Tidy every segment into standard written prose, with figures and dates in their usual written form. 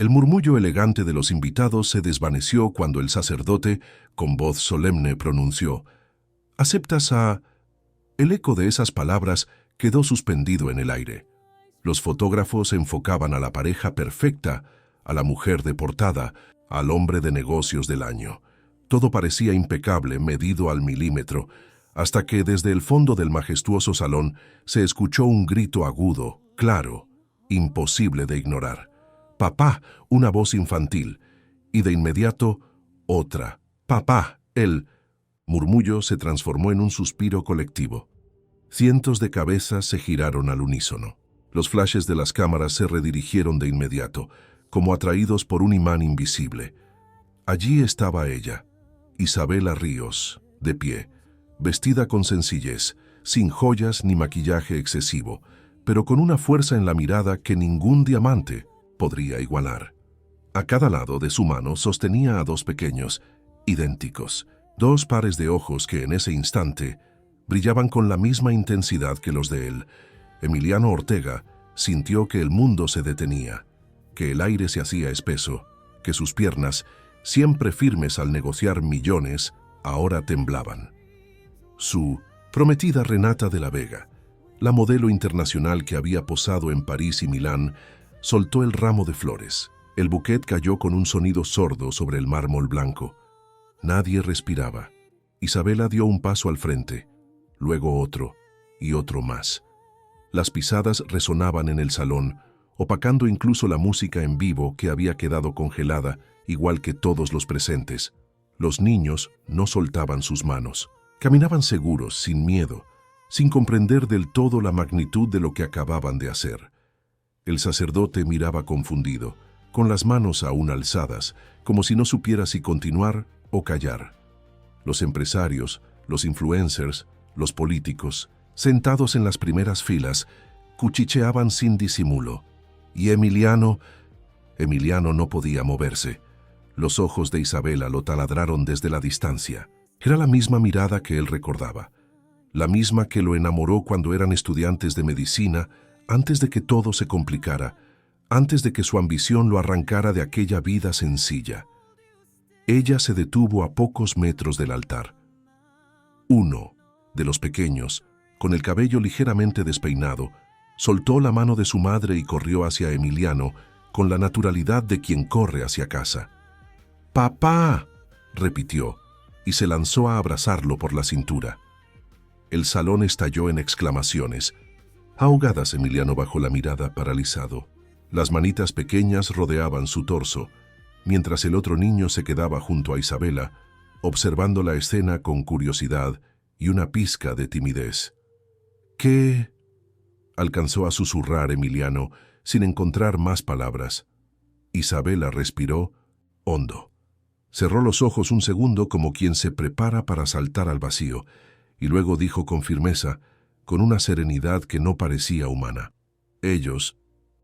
El murmullo elegante de los invitados se desvaneció cuando el sacerdote, con voz solemne, pronunció: «¿Aceptas a...?» El eco de esas palabras quedó suspendido en el aire. Los fotógrafos enfocaban a la pareja perfecta, a la mujer de portada, al hombre de negocios del año. Todo parecía impecable, medido al milímetro, hasta que desde el fondo del majestuoso salón se escuchó un grito agudo, claro, imposible de ignorar. «¡Papá!», una voz infantil, y de inmediato otra. «¡Papá!». El murmullo se transformó en un suspiro colectivo. Cientos de cabezas se giraron al unísono. Los flashes de las cámaras se redirigieron de inmediato, como atraídos por un imán invisible. Allí estaba ella, Isabela Ríos, de pie, vestida con sencillez, sin joyas ni maquillaje excesivo, pero con una fuerza en la mirada que ningún diamante podría igualar. A cada lado de su mano sostenía a dos pequeños, idénticos, dos pares de ojos que en ese instante brillaban con la misma intensidad que los de él. Emiliano Ortega sintió que el mundo se detenía, que el aire se hacía espeso, que sus piernas, siempre firmes al negociar millones, ahora temblaban. Su prometida Renata de la Vega, la modelo internacional que había posado en París y Milán, soltó el ramo de flores. El buquet cayó con un sonido sordo sobre el mármol blanco. Nadie respiraba. Isabela dio un paso al frente, luego otro y otro más. Las pisadas resonaban en el salón, opacando incluso la música en vivo que había quedado congelada, igual que todos los presentes. Los niños no soltaban sus manos. Caminaban seguros, sin miedo, sin comprender del todo la magnitud de lo que acababan de hacer. El sacerdote miraba confundido, con las manos aún alzadas, como si no supiera si continuar o callar. Los empresarios, los influencers, los políticos, sentados en las primeras filas, cuchicheaban sin disimulo. Y Emiliano no podía moverse. Los ojos de Isabela lo taladraron desde la distancia. Era la misma mirada que él recordaba, la misma que lo enamoró cuando eran estudiantes de medicina, antes de que todo se complicara, antes de que su ambición lo arrancara de aquella vida sencilla. Ella se detuvo a pocos metros del altar. Uno de los pequeños, con el cabello ligeramente despeinado, soltó la mano de su madre y corrió hacia Emiliano con la naturalidad de quien corre hacia casa. «¡Papá!», repitió, y se lanzó a abrazarlo por la cintura. El salón estalló en exclamaciones. Ahogadas, Emiliano bajó la mirada paralizado. Las manitas pequeñas rodeaban su torso, mientras el otro niño se quedaba junto a Isabela, observando la escena con curiosidad y una pizca de timidez. «¿Qué?», alcanzó a susurrar Emiliano, sin encontrar más palabras. Isabela respiró hondo. Cerró los ojos un segundo como quien se prepara para saltar al vacío, y luego dijo con firmeza, con una serenidad que no parecía humana: «Ellos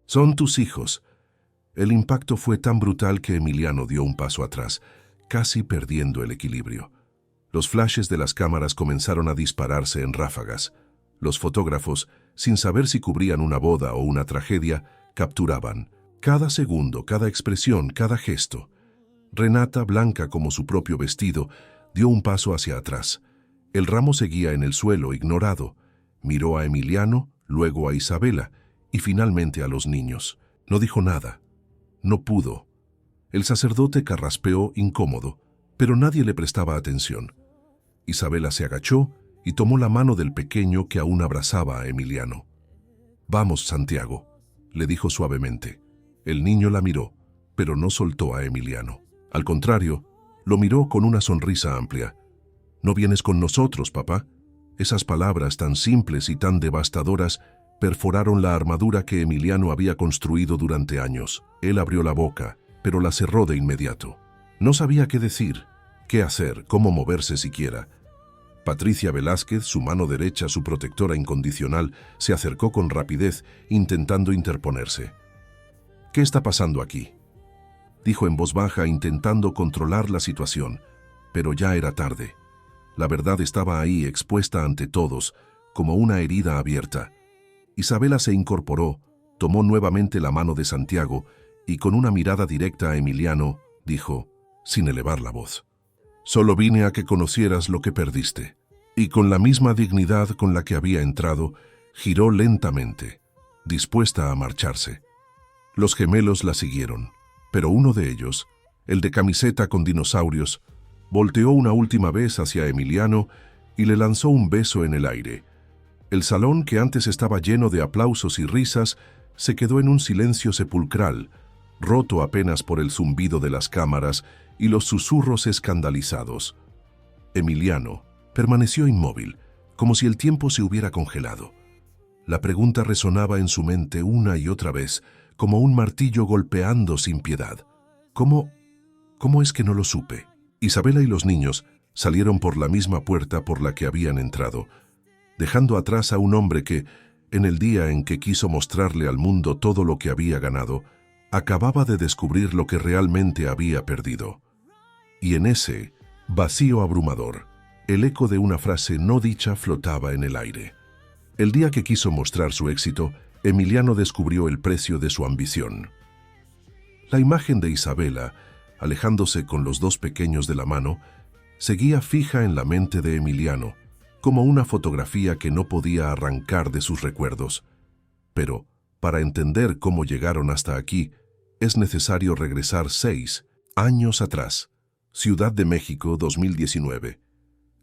son tus hijos». El impacto fue tan brutal que Emiliano dio un paso atrás, casi perdiendo el equilibrio. Los flashes de las cámaras comenzaron a dispararse en ráfagas. Los fotógrafos, sin saber si cubrían una boda o una tragedia, capturaban cada segundo, cada expresión, cada gesto. Renata, blanca como su propio vestido, dio un paso hacia atrás. El ramo seguía en el suelo, ignorado. Miró a Emiliano, luego a Isabela y finalmente a los niños. No dijo nada. No pudo. El sacerdote carraspeó incómodo, pero nadie le prestaba atención. Isabela se agachó y tomó la mano del pequeño que aún abrazaba a Emiliano. «Vamos, Santiago», le dijo suavemente. El niño la miró, pero no soltó a Emiliano. Al contrario, lo miró con una sonrisa amplia. «¿No vienes con nosotros, papá?». Esas palabras tan simples y tan devastadoras perforaron la armadura que Emiliano había construido durante años. Él abrió la boca, pero la cerró de inmediato. No sabía qué decir, qué hacer, cómo moverse siquiera. Patricia Velázquez, su mano derecha, su protectora incondicional, se acercó con rapidez, intentando interponerse. «¿Qué está pasando aquí?», dijo en voz baja, intentando controlar la situación, pero ya era tarde. La verdad estaba ahí, expuesta ante todos, como una herida abierta. Isabela se incorporó, tomó nuevamente la mano de Santiago y con una mirada directa a Emiliano, dijo, sin elevar la voz: «Solo vine a que conocieras lo que perdiste». Y con la misma dignidad con la que había entrado, giró lentamente, dispuesta a marcharse. Los gemelos la siguieron, pero uno de ellos, el de camiseta con dinosaurios, volteó una última vez hacia Emiliano y le lanzó un beso en el aire. El salón, que antes estaba lleno de aplausos y risas, se quedó en un silencio sepulcral, roto apenas por el zumbido de las cámaras y los susurros escandalizados. Emiliano permaneció inmóvil, como si el tiempo se hubiera congelado. La pregunta resonaba en su mente una y otra vez, como un martillo golpeando sin piedad. ¿Cómo es que no lo supe? Isabela y los niños salieron por la misma puerta por la que habían entrado, dejando atrás a un hombre que, en el día en que quiso mostrarle al mundo todo lo que había ganado, acababa de descubrir lo que realmente había perdido. Y en ese vacío abrumador, el eco de una frase no dicha flotaba en el aire. El día que quiso mostrar su éxito, Emiliano descubrió el precio de su ambición. La imagen de Isabela, alejándose con los dos pequeños de la mano, seguía fija en la mente de Emiliano, como una fotografía que no podía arrancar de sus recuerdos. Pero, para entender cómo llegaron hasta aquí, es necesario regresar 6 años atrás. Ciudad de México, 2019.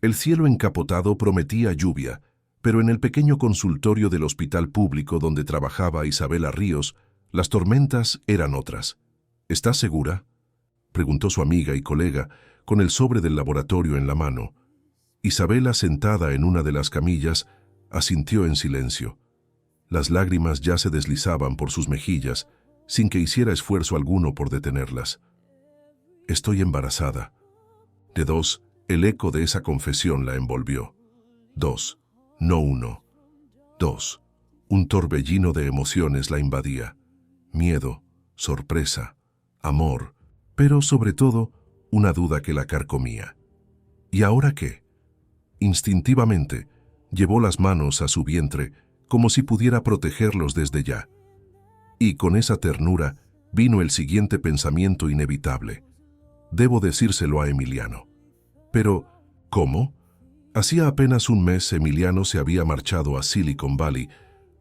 El cielo encapotado prometía lluvia, pero en el pequeño consultorio del hospital público donde trabajaba Isabela Ríos, las tormentas eran otras. ¿Estás segura?, preguntó su amiga y colega, con el sobre del laboratorio en la mano. Isabela, sentada en una de las camillas, asintió en silencio. Las lágrimas ya se deslizaban por sus mejillas, sin que hiciera esfuerzo alguno por detenerlas. «Estoy embarazada». De 2, el eco de esa confesión la envolvió. 2, no 1. 2. Un torbellino de emociones la invadía. Miedo, sorpresa, amor, pero sobre todo una duda que la carcomía. ¿Y ahora qué? Instintivamente, llevó las manos a su vientre como si pudiera protegerlos desde ya. Y con esa ternura vino el siguiente pensamiento inevitable. Debo decírselo a Emiliano. Pero, ¿cómo? Hacía apenas un mes Emiliano se había marchado a Silicon Valley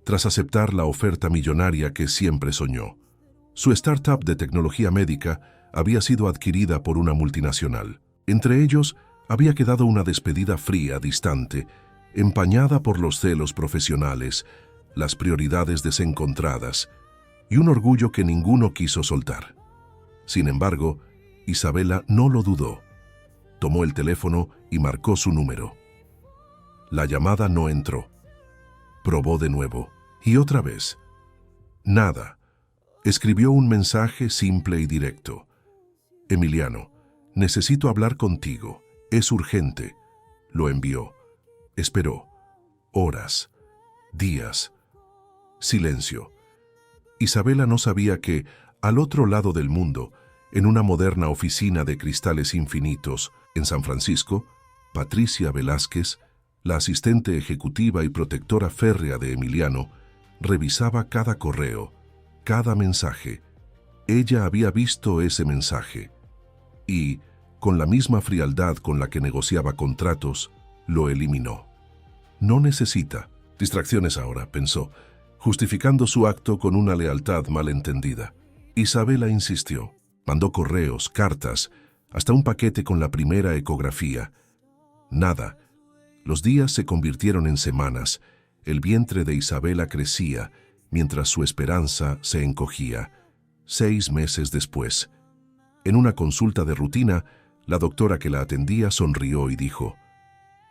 tras aceptar la oferta millonaria que siempre soñó. Su startup de tecnología médica había sido adquirida por una multinacional. Entre ellos había quedado una despedida fría, distante, empañada por los celos profesionales, las prioridades desencontradas y un orgullo que ninguno quiso soltar. Sin embargo, Isabela no lo dudó. Tomó el teléfono y marcó su número. La llamada no entró. Probó de nuevo, y otra vez. Nada. Escribió un mensaje simple y directo. «Emiliano, necesito hablar contigo. Es urgente». Lo envió. Esperó. Horas. Días. Silencio. Isabela no sabía que, al otro lado del mundo, en una moderna oficina de cristales infinitos, en San Francisco, Patricia Velázquez, la asistente ejecutiva y protectora férrea de Emiliano, revisaba cada correo, cada mensaje. Ella había visto ese mensaje y, con la misma frialdad con la que negociaba contratos, lo eliminó. No necesita distracciones ahora, pensó, justificando su acto con una lealtad malentendida. Isabela insistió. Mandó correos, cartas, hasta un paquete con la primera ecografía. Nada. Los días se convirtieron en semanas. El vientre de Isabela crecía, mientras su esperanza se encogía. 6 meses después, en una consulta de rutina, la doctora que la atendía sonrió y dijo: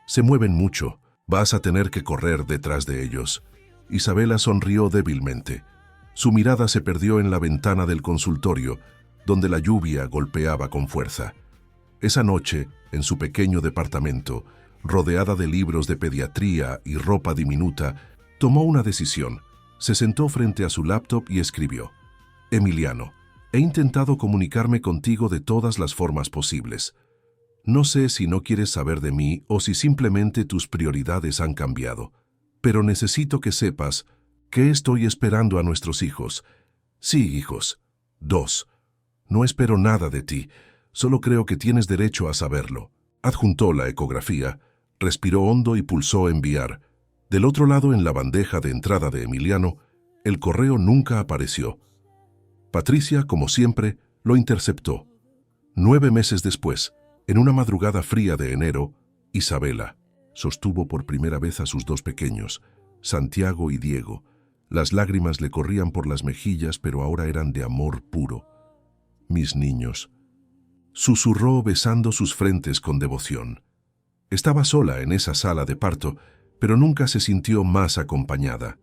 «Se mueven mucho, vas a tener que correr detrás de ellos». Isabela sonrió débilmente. Su mirada se perdió en la ventana del consultorio, donde la lluvia golpeaba con fuerza. Esa noche, en su pequeño departamento, rodeada de libros de pediatría y ropa diminuta, tomó una decisión. Se sentó frente a su laptop y escribió: «Emiliano, he intentado comunicarme contigo de todas las formas posibles. No sé si no quieres saber de mí o si simplemente tus prioridades han cambiado, pero necesito que sepas que estoy esperando a nuestros hijos. Sí, hijos, 2. No espero nada de ti, solo creo que tienes derecho a saberlo. Adjuntó la ecografía, respiró hondo y pulsó enviar. Del otro lado, en la bandeja de entrada de Emiliano, el correo nunca apareció. Patricia, como siempre, lo interceptó. 9 meses después, en una madrugada fría de enero, Isabela sostuvo por primera vez a sus 2 pequeños, Santiago y Diego. Las lágrimas le corrían por las mejillas, pero ahora eran de amor puro. «Mis niños», susurró besando sus frentes con devoción. Estaba sola en esa sala de parto, pero nunca se sintió más acompañada.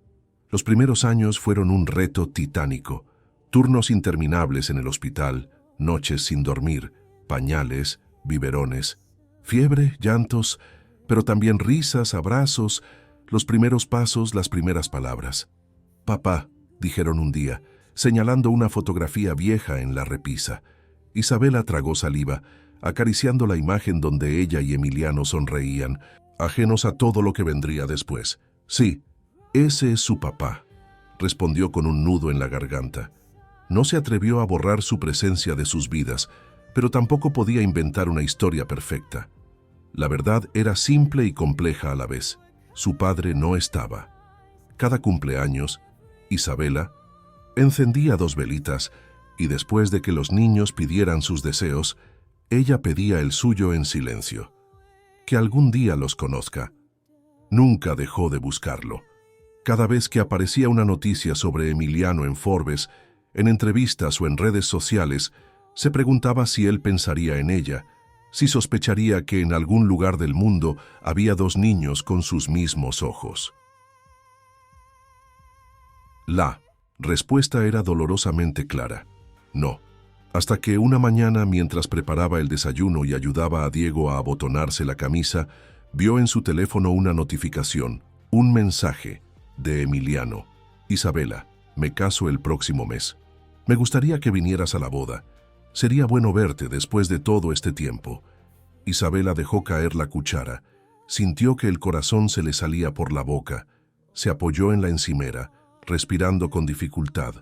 Los primeros años fueron un reto titánico. Turnos interminables en el hospital, noches sin dormir, pañales, biberones, fiebre, llantos, pero también risas, abrazos, los primeros pasos, las primeras palabras. «Papá», dijeron un día, señalando una fotografía vieja en la repisa. Isabela tragó saliva, acariciando la imagen donde ella y Emiliano sonreían, ajenos a todo lo que vendría después. «Sí, ese es su papá», respondió con un nudo en la garganta. No se atrevió a borrar su presencia de sus vidas, pero tampoco podía inventar una historia perfecta. La verdad era simple y compleja a la vez. Su padre no estaba. Cada cumpleaños, Isabela encendía 2 velitas y después de que los niños pidieran sus deseos, ella pedía el suyo en silencio. Que algún día los conozca. Nunca dejó de buscarlo. Cada vez que aparecía una noticia sobre Emiliano en Forbes, en entrevistas o en redes sociales, se preguntaba si él pensaría en ella, si sospecharía que en algún lugar del mundo había 2 niños con sus mismos ojos. La respuesta era dolorosamente clara. No. Hasta que una mañana, mientras preparaba el desayuno y ayudaba a Diego a abotonarse la camisa, vio en su teléfono una notificación, un mensaje de Emiliano. «Isabela, me caso el próximo mes. Me gustaría que vinieras a la boda. Sería bueno verte después de todo este tiempo». Isabela dejó caer la cuchara. Sintió que el corazón se le salía por la boca. Se apoyó en la encimera, respirando con dificultad.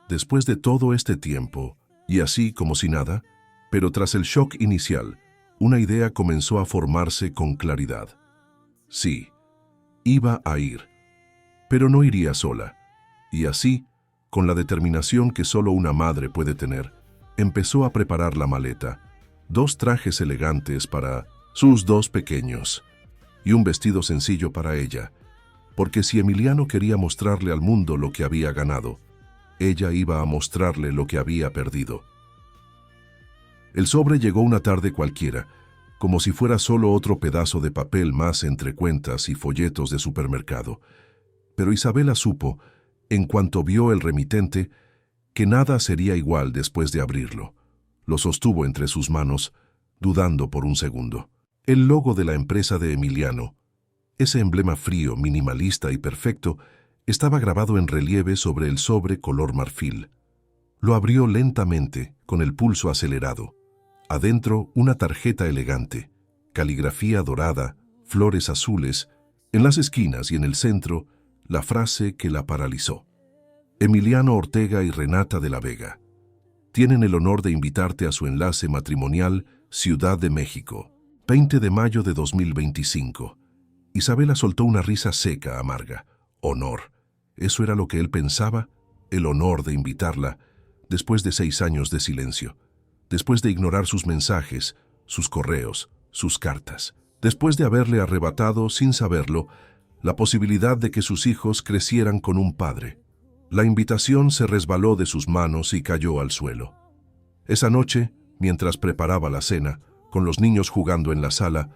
Después de todo este tiempo, y así como si nada, pero tras el shock inicial, una idea comenzó a formarse con claridad. Sí, iba a ir, pero no iría sola. Y así, con la determinación que solo una madre puede tener, empezó a preparar la maleta, 2 trajes elegantes para sus 2 pequeños y un vestido sencillo para ella, porque si Emiliano quería mostrarle al mundo lo que había ganado, ella iba a mostrarle lo que había perdido. El sobre llegó una tarde cualquiera, como si fuera solo otro pedazo de papel más entre cuentas y folletos de supermercado. Pero Isabela supo, en cuanto vio el remitente, que nada sería igual después de abrirlo. Lo sostuvo entre sus manos, dudando por un segundo. El logo de la empresa de Emiliano, ese emblema frío, minimalista y perfecto, estaba grabado en relieve sobre el sobre color marfil. Lo abrió lentamente, con el pulso acelerado. Adentro, una tarjeta elegante, caligrafía dorada, flores azules, en las esquinas y en el centro, la frase que la paralizó. Emiliano Ortega y Renata de la Vega tienen el honor de invitarte a su enlace matrimonial Ciudad de México, 20 de mayo de 2025. Isabela soltó una risa seca, amarga. Honor. Eso era lo que él pensaba, el honor de invitarla, después de 6 años de silencio, después de ignorar sus mensajes, sus correos, sus cartas, después de haberle arrebatado, sin saberlo, la posibilidad de que sus hijos crecieran con un padre. La invitación se resbaló de sus manos y cayó al suelo. Esa noche, mientras preparaba la cena, con los niños jugando en la sala,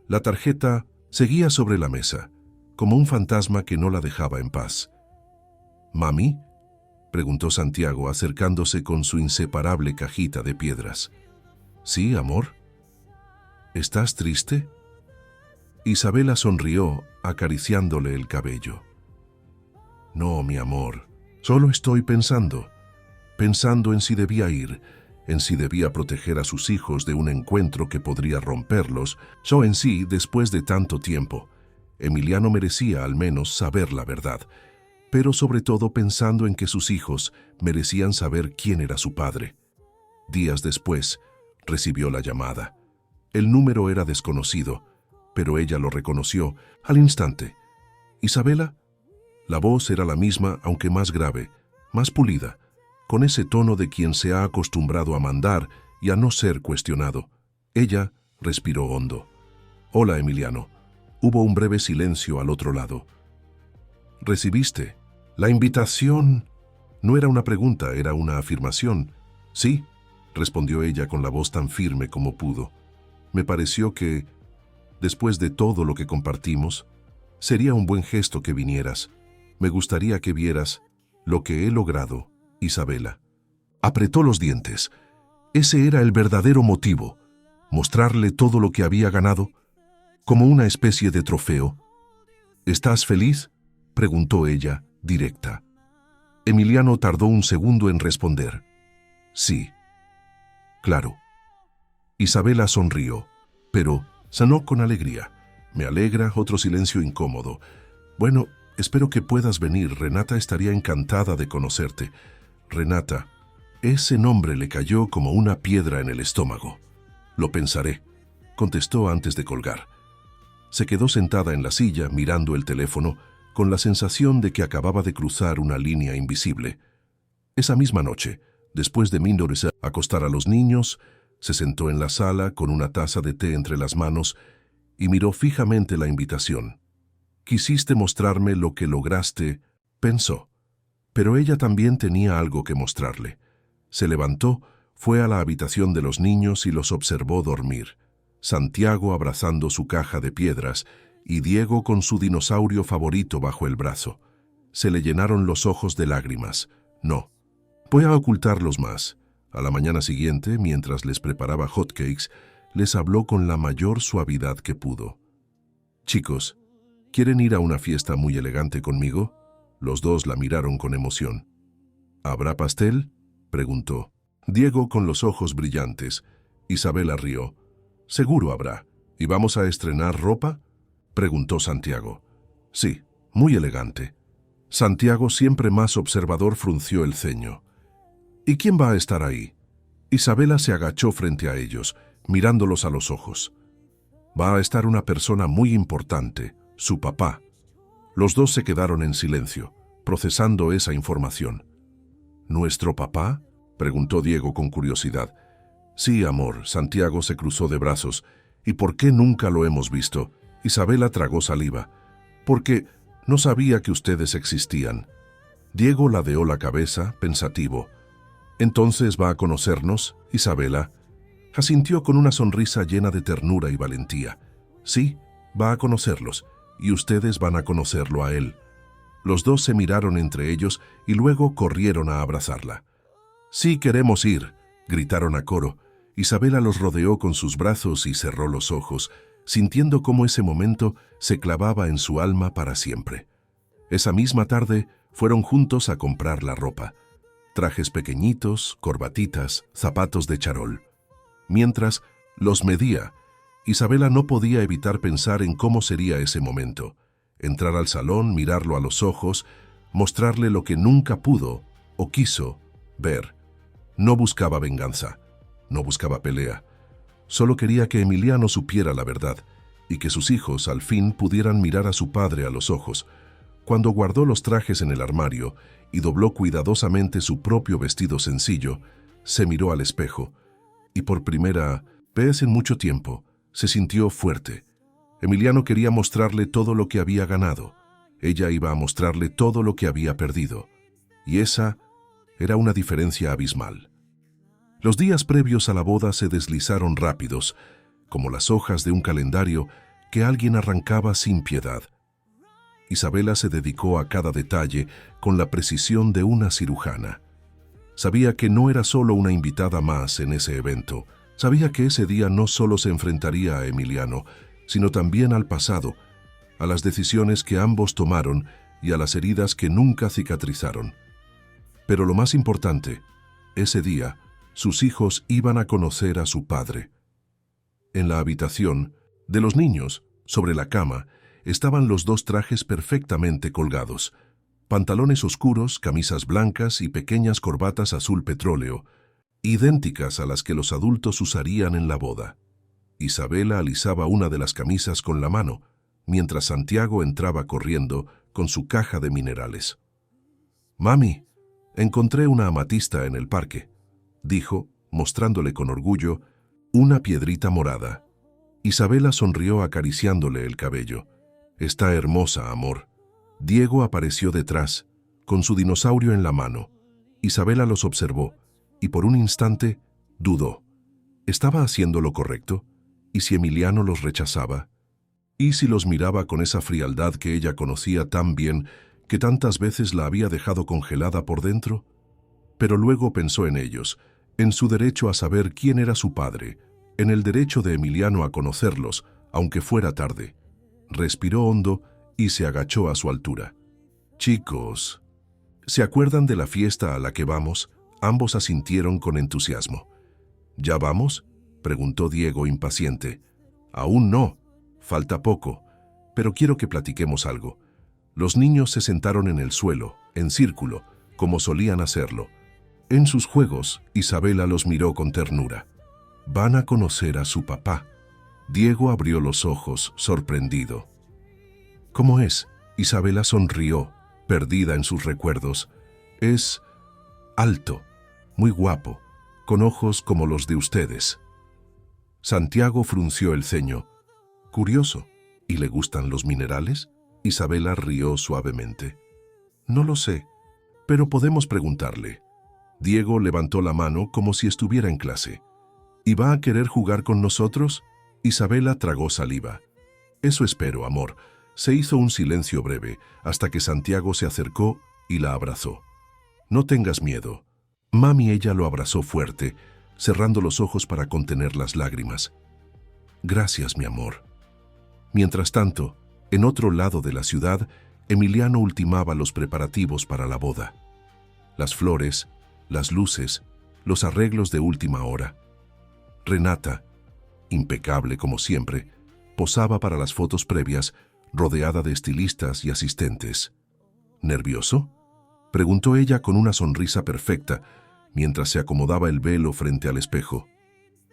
la tarjeta seguía sobre la mesa, como un fantasma que no la dejaba en paz. «¿Mami?», preguntó Santiago, acercándose con su inseparable cajita de piedras. «Sí, amor». «¿Estás triste?». Isabela sonrió, acariciándole el cabello. «No, mi amor, solo estoy pensando en si debía ir, en si debía proteger a sus hijos de un encuentro que podría romperlos, o en sí, después de tanto tiempo, Emiliano merecía al menos saber la verdad. pero sobre todo pensando en que sus hijos merecían saber quién era su padre. Días después, recibió la llamada. El número era desconocido, pero ella lo reconoció al instante. ¿Isabela? La voz era la misma, aunque más grave, más pulida, con ese tono de quien se ha acostumbrado a mandar y a no ser cuestionado. Ella respiró hondo. «Hola, Emiliano». Hubo un breve silencio al otro lado. «¿Recibiste la invitación?» No era una pregunta, era una afirmación. «Sí», respondió ella con la voz tan firme como pudo. «Me pareció que, después de todo lo que compartimos, sería un buen gesto que vinieras. Me gustaría que vieras lo que he logrado, Isabela». Apretó los dientes. Ese era el verdadero motivo, mostrarle todo lo que había ganado, como una especie de trofeo. «¿Estás feliz?», preguntó ella, directa. Emiliano tardó un segundo en responder. «Sí». «Claro». Isabela sonrió, pero sanó con alegría. «Me alegra», otro silencio incómodo. «Bueno, espero que puedas venir. Renata estaría encantada de conocerte». Renata. Ese nombre le cayó como una piedra en el estómago. «Lo pensaré», contestó antes de colgar. Se quedó sentada en la silla mirando el teléfono con la sensación de que acababa de cruzar una línea invisible. Esa misma noche, después de Mindores acostar a los niños, se sentó en la sala con una taza de té entre las manos y miró fijamente la invitación. «Quisiste mostrarme lo que lograste», pensó. Pero ella también tenía algo que mostrarle. Se levantó, fue a la habitación de los niños y los observó dormir. Santiago abrazando su caja de piedras y Diego con su dinosaurio favorito bajo el brazo. Se le llenaron los ojos de lágrimas. «No, voy a ocultarlos más». A la mañana siguiente, mientras les preparaba hotcakes, les habló con la mayor suavidad que pudo. «Chicos, ¿quieren ir a una fiesta muy elegante conmigo?». Los dos la miraron con emoción. «¿Habrá pastel?», preguntó. Diego con los ojos brillantes. Isabela rió. «Seguro habrá. ¿Y vamos a estrenar ropa?», preguntó Santiago. «Sí, muy elegante». Santiago, siempre más observador, frunció el ceño. «¿Y quién va a estar ahí?». Isabela se agachó frente a ellos, mirándolos a los ojos. «Va a estar una persona muy importante, su papá». Los dos se quedaron en silencio, procesando esa información. «¿Nuestro papá?», preguntó Diego con curiosidad. «Sí, amor», Santiago se cruzó de brazos. «¿Y por qué nunca lo hemos visto?». Isabela tragó saliva. «Porque no sabía que ustedes existían». Diego ladeó la cabeza, pensativo. «¿Entonces va a conocernos, Isabela?». Asintió con una sonrisa llena de ternura y valentía. «Sí, va a conocerlos, y ustedes van a conocerlo a él». Los dos se miraron entre ellos y luego corrieron a abrazarla. «Sí, queremos ir», gritaron a coro. Isabela los rodeó con sus brazos y cerró los ojos, sintiendo cómo ese momento se clavaba en su alma para siempre. Esa misma tarde fueron juntos a comprar la ropa. Trajes pequeñitos, corbatitas, zapatos de charol. Mientras los medía, Isabela no podía evitar pensar en cómo sería ese momento. Entrar al salón, mirarlo a los ojos, mostrarle lo que nunca pudo o quiso ver. No buscaba venganza, no buscaba pelea. Solo quería que Emiliano supiera la verdad y que sus hijos al fin pudieran mirar a su padre a los ojos. Cuando guardó los trajes en el armario y dobló cuidadosamente su propio vestido sencillo, se miró al espejo y por primera vez en mucho tiempo se sintió fuerte. Emiliano quería mostrarle todo lo que había ganado. Ella iba a mostrarle todo lo que había perdido. Y esa era una diferencia abismal. Los días previos a la boda se deslizaron rápidos, como las hojas de un calendario que alguien arrancaba sin piedad. Isabela se dedicó a cada detalle con la precisión de una cirujana. Sabía que no era solo una invitada más en ese evento. Sabía que ese día no solo se enfrentaría a Emiliano, sino también al pasado, a las decisiones que ambos tomaron y a las heridas que nunca cicatrizaron. Pero lo más importante, ese día, sus hijos iban a conocer a su padre. En la habitación de los niños, sobre la cama, estaban los dos trajes perfectamente colgados. pantalones oscuros, camisas blancas y pequeñas corbatas azul petróleo, idénticas a las que los adultos usarían en la boda. Isabela alisaba una de las camisas con la mano, mientras Santiago entraba corriendo con su caja de minerales. «Mami, encontré una amatista en el parque», dijo, mostrándole con orgullo una piedrita morada. Isabela sonrió acariciándole el cabello. «Está hermosa, amor». Diego apareció detrás, con su dinosaurio en la mano. Isabela los observó, y por un instante dudó. ¿Estaba haciendo lo correcto? ¿Y si Emiliano los rechazaba? ¿Y si los miraba con esa frialdad que ella conocía tan bien, que tantas veces la había dejado congelada por dentro? Pero luego pensó en ellos, en su derecho a saber quién era su padre, en el derecho de Emiliano a conocerlos, aunque fuera tarde. Respiró hondo y se agachó a su altura. «Chicos, ¿se acuerdan de la fiesta a la que vamos?», ambos asintieron con entusiasmo. «¿Ya vamos?», preguntó Diego impaciente. «Aún no, falta poco, pero quiero que platiquemos algo». Los niños se sentaron en el suelo, en círculo, como solían hacerlo. En sus juegos, Isabela los miró con ternura. «Van a conocer a su papá». Diego abrió los ojos, sorprendido. «¿Cómo es?», Isabela sonrió, perdida en sus recuerdos. «Es alto, muy guapo, con ojos como los de ustedes». Santiago frunció el ceño. «Curioso, ¿y le gustan los minerales?». Isabela rió suavemente. «No lo sé, pero podemos preguntarle». Diego levantó la mano como si estuviera en clase. «¿Y va a querer jugar con nosotros?». Isabela tragó saliva. «Eso espero, amor». Se hizo un silencio breve, hasta que Santiago se acercó y la abrazó. «No tengas miedo». Mami, ella lo abrazó fuerte, cerrando los ojos para contener las lágrimas. «Gracias, mi amor». Mientras tanto, en otro lado de la ciudad, Emiliano ultimaba los preparativos para la boda. Las flores, las luces, los arreglos de última hora. Renata, impecable como siempre, posaba para las fotos previas, rodeada de estilistas y asistentes. «¿Nervioso?», preguntó ella con una sonrisa perfecta, mientras se acomodaba el velo frente al espejo.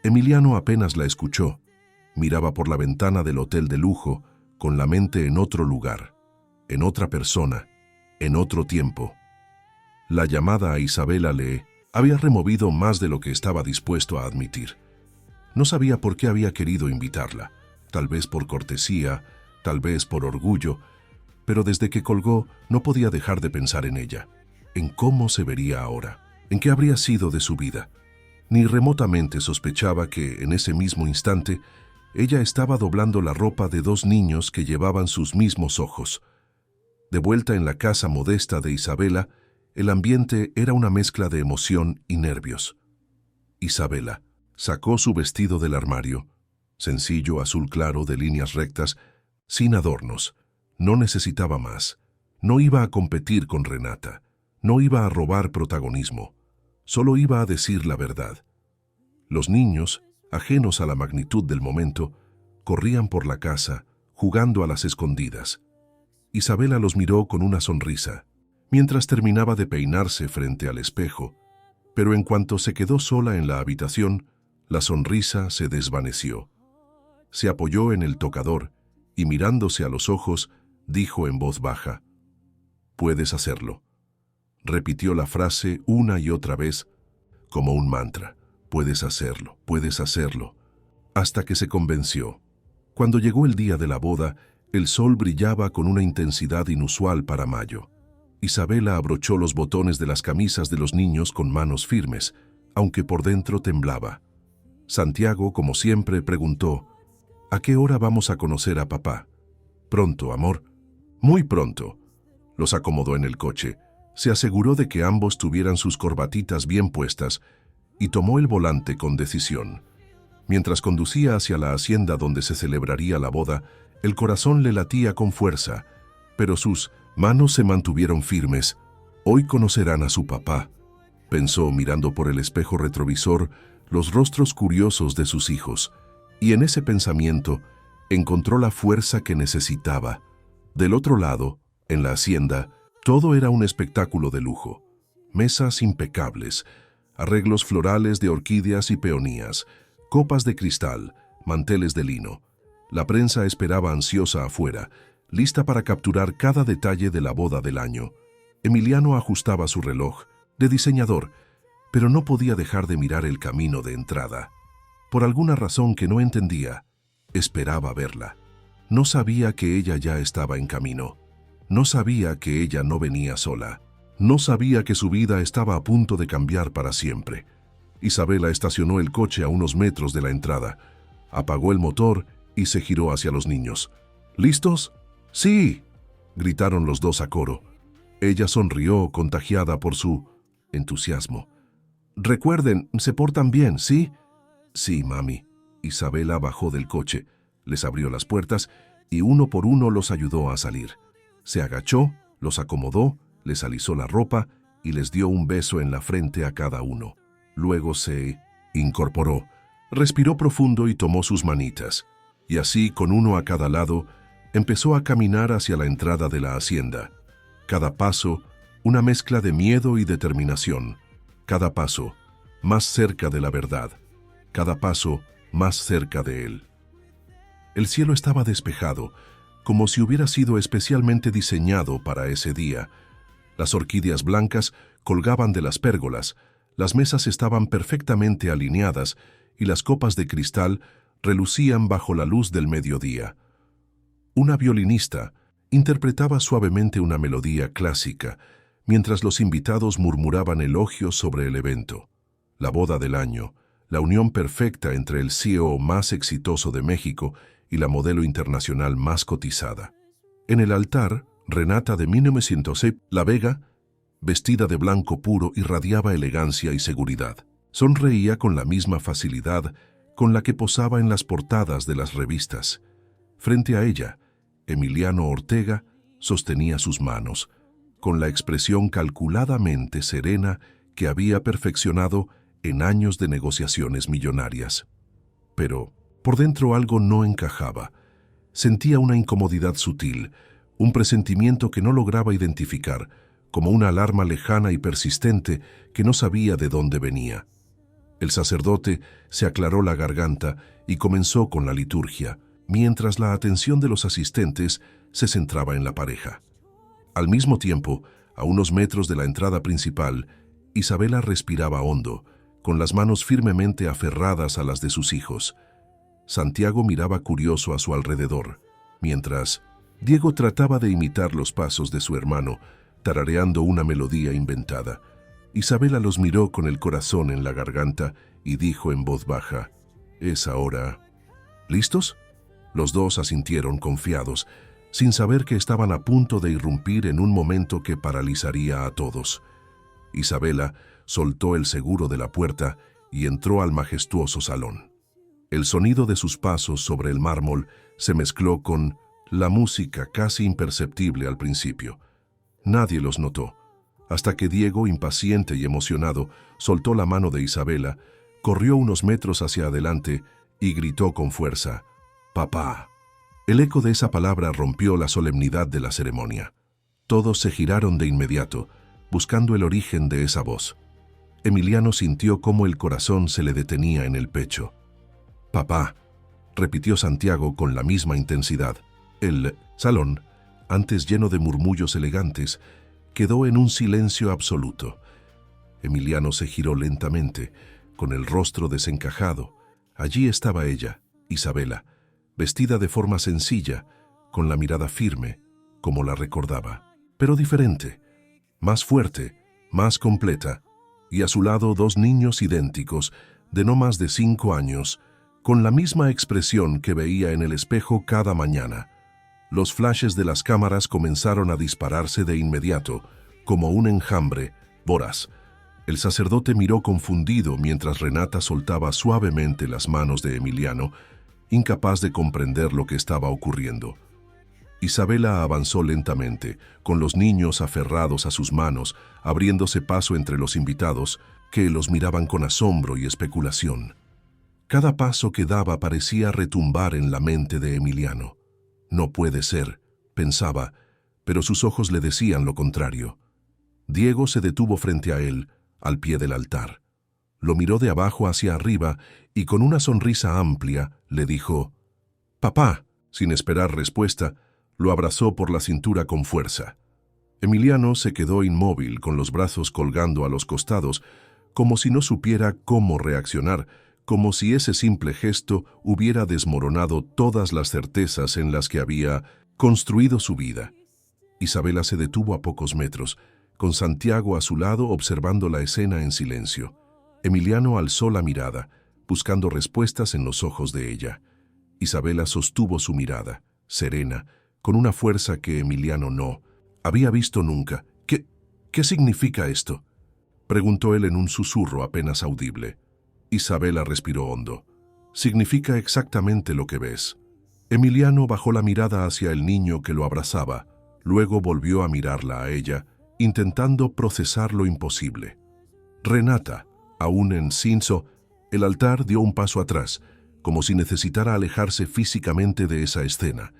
Emiliano apenas la escuchó. Miraba por la ventana del hotel de lujo, con la mente en otro lugar, en otra persona, en otro tiempo. La llamada a Isabela le había removido más de lo que estaba dispuesto a admitir. No sabía por qué había querido invitarla, tal vez por cortesía, tal vez por orgullo, pero desde que colgó no podía dejar de pensar en ella, en cómo se vería ahora, en qué habría sido de su vida. Ni remotamente sospechaba que, en ese mismo instante, ella estaba doblando la ropa de dos niños que llevaban sus mismos ojos. De vuelta en la casa modesta de Isabela, el ambiente era una mezcla de emoción y nervios. Isabela sacó su vestido del armario, sencillo azul claro de líneas rectas, sin adornos. No necesitaba más. No iba a competir con Renata. No iba a robar protagonismo. Solo iba a decir la verdad. Los niños, ajenos a la magnitud del momento, corrían por la casa, jugando a las escondidas. Isabela los miró con una sonrisa, mientras terminaba de peinarse frente al espejo, pero en cuanto se quedó sola en la habitación, la sonrisa se desvaneció. Se apoyó en el tocador y, mirándose a los ojos, dijo en voz baja: «Puedes hacerlo». Repitió la frase una y otra vez, como un mantra: «Puedes hacerlo», hasta que se convenció. Cuando llegó el día de la boda, el sol brillaba con una intensidad inusual para mayo. Isabela abrochó los botones de las camisas de los niños con manos firmes, aunque por dentro temblaba. Santiago, como siempre, preguntó: «¿A qué hora vamos a conocer a papá?». «Pronto, amor». «Muy pronto». Los acomodó en el coche, se aseguró de que ambos tuvieran sus corbatitas bien puestas y tomó el volante con decisión. Mientras conducía hacia la hacienda donde se celebraría la boda, el corazón le latía con fuerza, pero sus manos se mantuvieron firmes. «Hoy conocerán a su papá», pensó mirando por el espejo retrovisor los rostros curiosos de sus hijos, y en ese pensamiento encontró la fuerza que necesitaba. Del otro lado, en la hacienda, Todo era un espectáculo de lujo. Mesas impecables, arreglos florales de orquídeas y peonías, copas de cristal, manteles de lino. La prensa esperaba ansiosa afuera, lista para capturar cada detalle de la boda del año. Emiliano ajustaba su reloj, de diseñador, pero no podía dejar de mirar el camino de entrada. Por alguna razón que no entendía, esperaba verla. No sabía que ella ya estaba en camino. No sabía que ella no venía sola. No sabía que su vida estaba a punto de cambiar para siempre. Isabela estacionó el coche a unos metros de la entrada, apagó el motor y se giró hacia los niños. ¿Listos? ¡Sí!, gritaron los dos a coro. Ella sonrió, contagiada por su entusiasmo. «Recuerden, se portan bien, ¿sí?» «Sí, mami». Isabela bajó del coche, les abrió las puertas y uno por uno los ayudó a salir. Se agachó, los acomodó, les alisó la ropa y les dio un beso en la frente a cada uno. Luego se incorporó, respiró profundo y tomó sus manitas. Y así, con uno a cada lado, empezó a caminar hacia la entrada de la hacienda. Cada paso, una mezcla de miedo y determinación. Cada paso, más cerca de la verdad. Cada paso, más cerca de él. El cielo estaba despejado, como si hubiera sido especialmente diseñado para ese día. Las orquídeas blancas colgaban de las pérgolas, las mesas estaban perfectamente alineadas y las copas de cristal relucían bajo la luz del mediodía. Una violinista interpretaba suavemente una melodía clásica, mientras los invitados murmuraban elogios sobre el evento. La boda del año, la unión perfecta entre el CEO más exitoso de México y la modelo internacional más cotizada. En el altar, Renata de 1906, La Vega, vestida de blanco puro, irradiaba elegancia y seguridad. Sonreía con la misma facilidad con la que posaba en las portadas de las revistas. Frente a ella, Emiliano Ortega sostenía sus manos, con la expresión calculadamente serena que había perfeccionado en años de negociaciones millonarias. Pero por dentro algo no encajaba. Sentía una incomodidad sutil, un presentimiento que no lograba identificar, como una alarma lejana y persistente que no sabía de dónde venía. El sacerdote se aclaró la garganta y comenzó con la liturgia, mientras la atención de los asistentes se centraba en la pareja. Al mismo tiempo, a unos metros de la entrada principal, Isabela respiraba hondo, con las manos firmemente aferradas a las de sus hijos. Santiago miraba curioso a su alrededor, mientras Diego trataba de imitar los pasos de su hermano, tarareando una melodía inventada. Isabela los miró con el corazón en la garganta y dijo en voz baja: «Es ahora». «¿Listos?». Los dos asintieron confiados, sin saber que estaban a punto de irrumpir en un momento que paralizaría a todos. Isabela soltó el seguro de la puerta y entró al majestuoso salón. El sonido de sus pasos sobre el mármol se mezcló con la música casi imperceptible al principio. Nadie los notó, hasta que Diego, impaciente y emocionado, soltó la mano de Isabela, corrió unos metros hacia adelante y gritó con fuerza: «¡Papá!». El eco de esa palabra rompió la solemnidad de la ceremonia. Todos se giraron de inmediato, buscando el origen de esa voz. Emiliano sintió cómo el corazón se le detenía en el pecho. «Papá», repitió Santiago con la misma intensidad. El salón, antes lleno de murmullos elegantes, quedó en un silencio absoluto. Emiliano se giró lentamente, con el rostro desencajado. Allí estaba ella, Isabela, vestida de forma sencilla, con la mirada firme, como la recordaba, pero diferente, más fuerte, más completa, y a su lado dos niños idénticos, de no más de 5 años, con la misma expresión que veía en el espejo cada mañana. Los flashes de las cámaras comenzaron a dispararse de inmediato, como un enjambre voraz. El sacerdote miró confundido mientras Renata soltaba suavemente las manos de Emiliano, incapaz de comprender lo que estaba ocurriendo. Isabela avanzó lentamente, con los niños aferrados a sus manos, abriéndose paso entre los invitados, que los miraban con asombro y especulación. Cada paso que daba parecía retumbar en la mente de Emiliano. «No puede ser», pensaba, pero sus ojos le decían lo contrario. Diego se detuvo frente a él, al pie del altar. Lo miró de abajo hacia arriba y con una sonrisa amplia le dijo: «Papá». Sin esperar respuesta, lo abrazó por la cintura con fuerza. Emiliano se quedó inmóvil, con los brazos colgando a los costados, como si no supiera cómo reaccionar, como si ese simple gesto hubiera desmoronado todas las certezas en las que había construido su vida. Isabela se detuvo a pocos metros, con Santiago a su lado observando la escena en silencio. Emiliano alzó la mirada, buscando respuestas en los ojos de ella. Isabela sostuvo su mirada, serena, con una fuerza que Emiliano no había visto nunca. ¿Qué significa esto?», preguntó él en un susurro apenas audible. Isabela respiró hondo. «Significa exactamente lo que ves». Emiliano bajó la mirada hacia el niño que lo abrazaba, luego volvió a mirarla a ella, intentando procesar lo imposible. Renata, aún en silencio, el altar dio un paso atrás, como si necesitara alejarse físicamente de esa escena,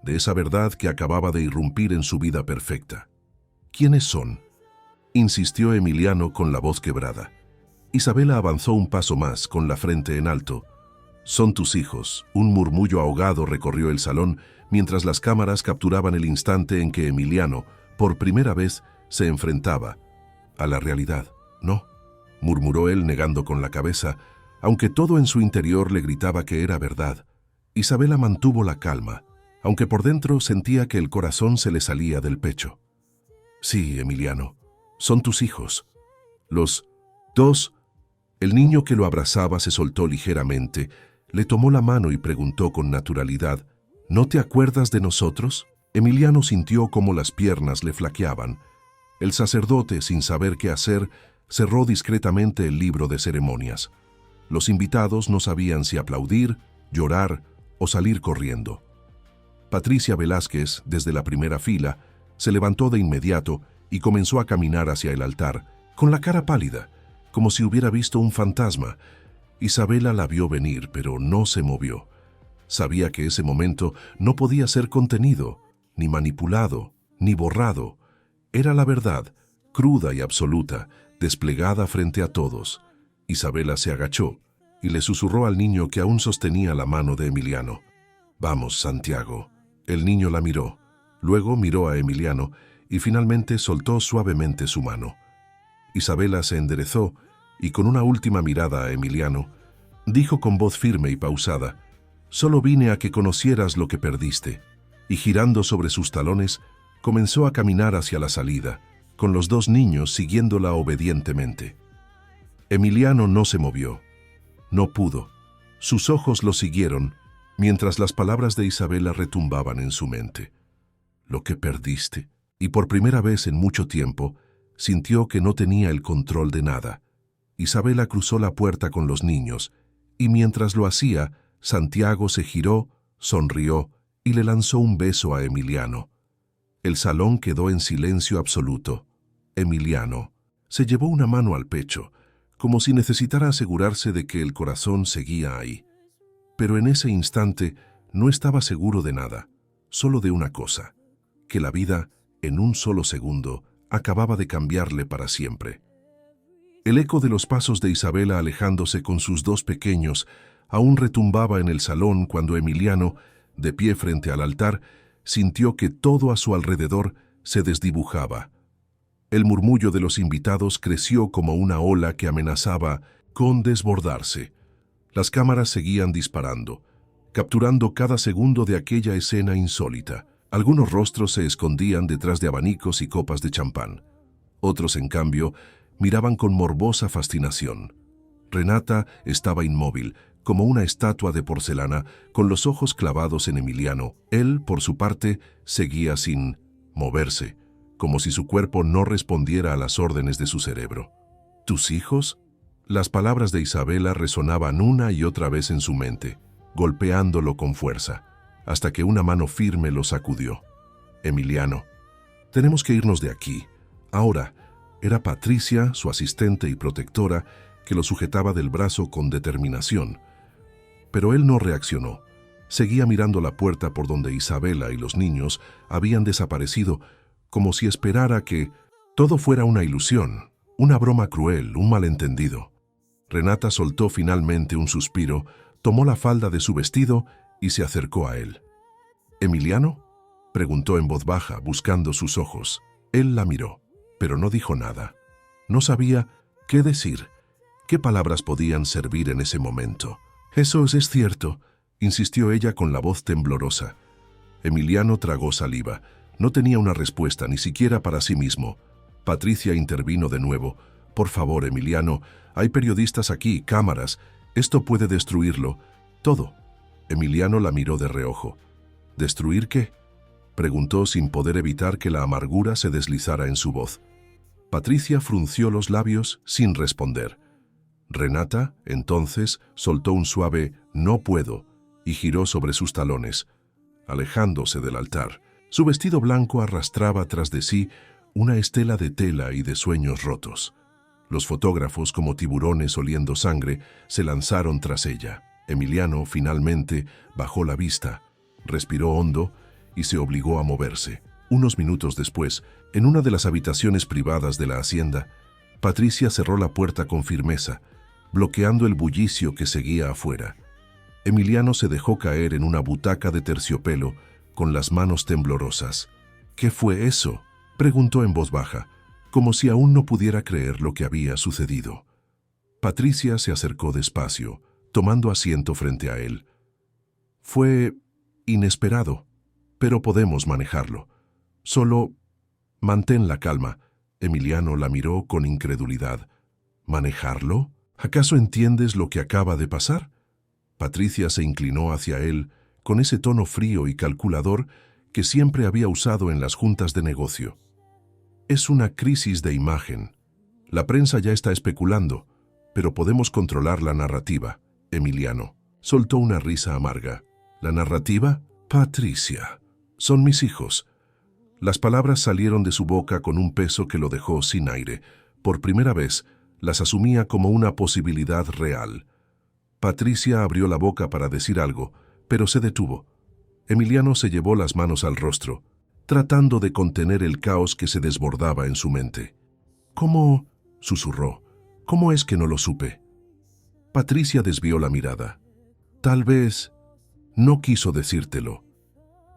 de esa verdad que acababa de irrumpir en su vida perfecta. «¿Quiénes son?», insistió Emiliano con la voz quebrada. Isabela avanzó un paso más, con la frente en alto. «Son tus hijos». Un murmullo ahogado recorrió el salón, mientras las cámaras capturaban el instante en que Emiliano, por primera vez, se enfrentaba a la realidad. «No», murmuró él negando con la cabeza, aunque todo en su interior le gritaba que era verdad. Isabela mantuvo la calma, aunque por dentro sentía que el corazón se le salía del pecho. «Sí, Emiliano, son tus hijos. Los dos». El niño que lo abrazaba se soltó ligeramente, le tomó la mano y preguntó con naturalidad: «¿No te acuerdas de nosotros?». Emiliano sintió cómo las piernas le flaqueaban. El sacerdote, sin saber qué hacer, cerró discretamente el libro de ceremonias. Los invitados no sabían si aplaudir, llorar o salir corriendo. Patricia Velázquez, desde la primera fila, se levantó de inmediato y comenzó a caminar hacia el altar, con la cara pálida, como si hubiera visto un fantasma. Isabela la vio venir, pero no se movió. Sabía que ese momento no podía ser contenido, ni manipulado, ni borrado. Era la verdad, cruda y absoluta, desplegada frente a todos. Isabela se agachó y le susurró al niño que aún sostenía la mano de Emiliano: «Vamos, Santiago». El niño la miró, luego miró a Emiliano y finalmente soltó suavemente su mano. Isabela se enderezó y con una última mirada a Emiliano, dijo con voz firme y pausada: «Solo vine a que conocieras lo que perdiste». Y girando sobre sus talones, comenzó a caminar hacia la salida, con los dos niños siguiéndola obedientemente. Emiliano no se movió. No pudo. Sus ojos lo siguieron, mientras las palabras de Isabela retumbaban en su mente. «Lo que perdiste». Y por primera vez en mucho tiempo, sintió que no tenía el control de nada. Isabela cruzó la puerta con los niños, y mientras lo hacía, Santiago se giró, sonrió y le lanzó un beso a Emiliano. El salón quedó en silencio absoluto. Emiliano se llevó una mano al pecho, como si necesitara asegurarse de que el corazón seguía ahí. Pero en ese instante no estaba seguro de nada, solo de una cosa: que la vida, en un solo segundo, acababa de cambiarle para siempre. El eco de los pasos de Isabela alejándose con sus dos pequeños aún retumbaba en el salón cuando Emiliano, de pie frente al altar, sintió que todo a su alrededor se desdibujaba. El murmullo de los invitados creció como una ola que amenazaba con desbordarse. Las cámaras seguían disparando, capturando cada segundo de aquella escena insólita. Algunos rostros se escondían detrás de abanicos y copas de champán. Otros, en cambio, miraban con morbosa fascinación. Renata estaba inmóvil, como una estatua de porcelana, con los ojos clavados en Emiliano. Él, por su parte, seguía sin moverse, como si su cuerpo no respondiera a las órdenes de su cerebro. «¿Tus hijos?». Las palabras de Isabela resonaban una y otra vez en su mente, golpeándolo con fuerza, hasta que una mano firme lo sacudió. «Emiliano, tenemos que irnos de aquí. Ahora». Era Patricia, su asistente y protectora, que lo sujetaba del brazo con determinación. Pero él no reaccionó. Seguía mirando la puerta por donde Isabela y los niños habían desaparecido, como si esperara que todo fuera una ilusión, una broma cruel, un malentendido. Renata soltó finalmente un suspiro, tomó la falda de su vestido y se acercó a él. «¿Emiliano?», preguntó en voz baja, buscando sus ojos. Él la miró, pero no dijo nada. No sabía qué decir, qué palabras podían servir en ese momento. «Eso es cierto», insistió ella con la voz temblorosa. Emiliano tragó saliva. No tenía una respuesta, ni siquiera para sí mismo. Patricia intervino de nuevo. «Por favor, Emiliano, hay periodistas aquí, cámaras. Esto puede destruirlo. Todo». Emiliano la miró de reojo. «¿Destruir qué?», preguntó sin poder evitar que la amargura se deslizara en su voz. Patricia frunció los labios sin responder. Renata, entonces, soltó un suave «no puedo» y giró sobre sus talones, alejándose del altar. Su vestido blanco arrastraba tras de sí una estela de tela y de sueños rotos. Los fotógrafos, como tiburones oliendo sangre, se lanzaron tras ella. Emiliano, finalmente, bajó la vista, respiró hondo y se obligó a moverse. Unos minutos después, en una de las habitaciones privadas de la hacienda, Patricia cerró la puerta con firmeza, bloqueando el bullicio que seguía afuera. Emiliano se dejó caer en una butaca de terciopelo, con las manos temblorosas. «¿Qué fue eso?», preguntó en voz baja, como si aún no pudiera creer lo que había sucedido. Patricia se acercó despacio, tomando asiento frente a él. «Fue inesperado, pero podemos manejarlo. Solo mantén la calma». Emiliano la miró con incredulidad. «¿Manejarlo? ¿Acaso entiendes lo que acaba de pasar?». Patricia se inclinó hacia él con ese tono frío y calculador que siempre había usado en las juntas de negocio. «Es una crisis de imagen. La prensa ya está especulando, pero podemos controlar la narrativa». Emiliano soltó una risa amarga. «¿La narrativa? Patricia, son mis hijos». Las palabras salieron de su boca con un peso que lo dejó sin aire. Por primera vez, las asumía como una posibilidad real. Patricia abrió la boca para decir algo, pero se detuvo. Emiliano se llevó las manos al rostro, tratando de contener el caos que se desbordaba en su mente. «¿Cómo?», susurró. «¿Cómo es que no lo supe?». Patricia desvió la mirada. «Tal vez no quiso decírtelo.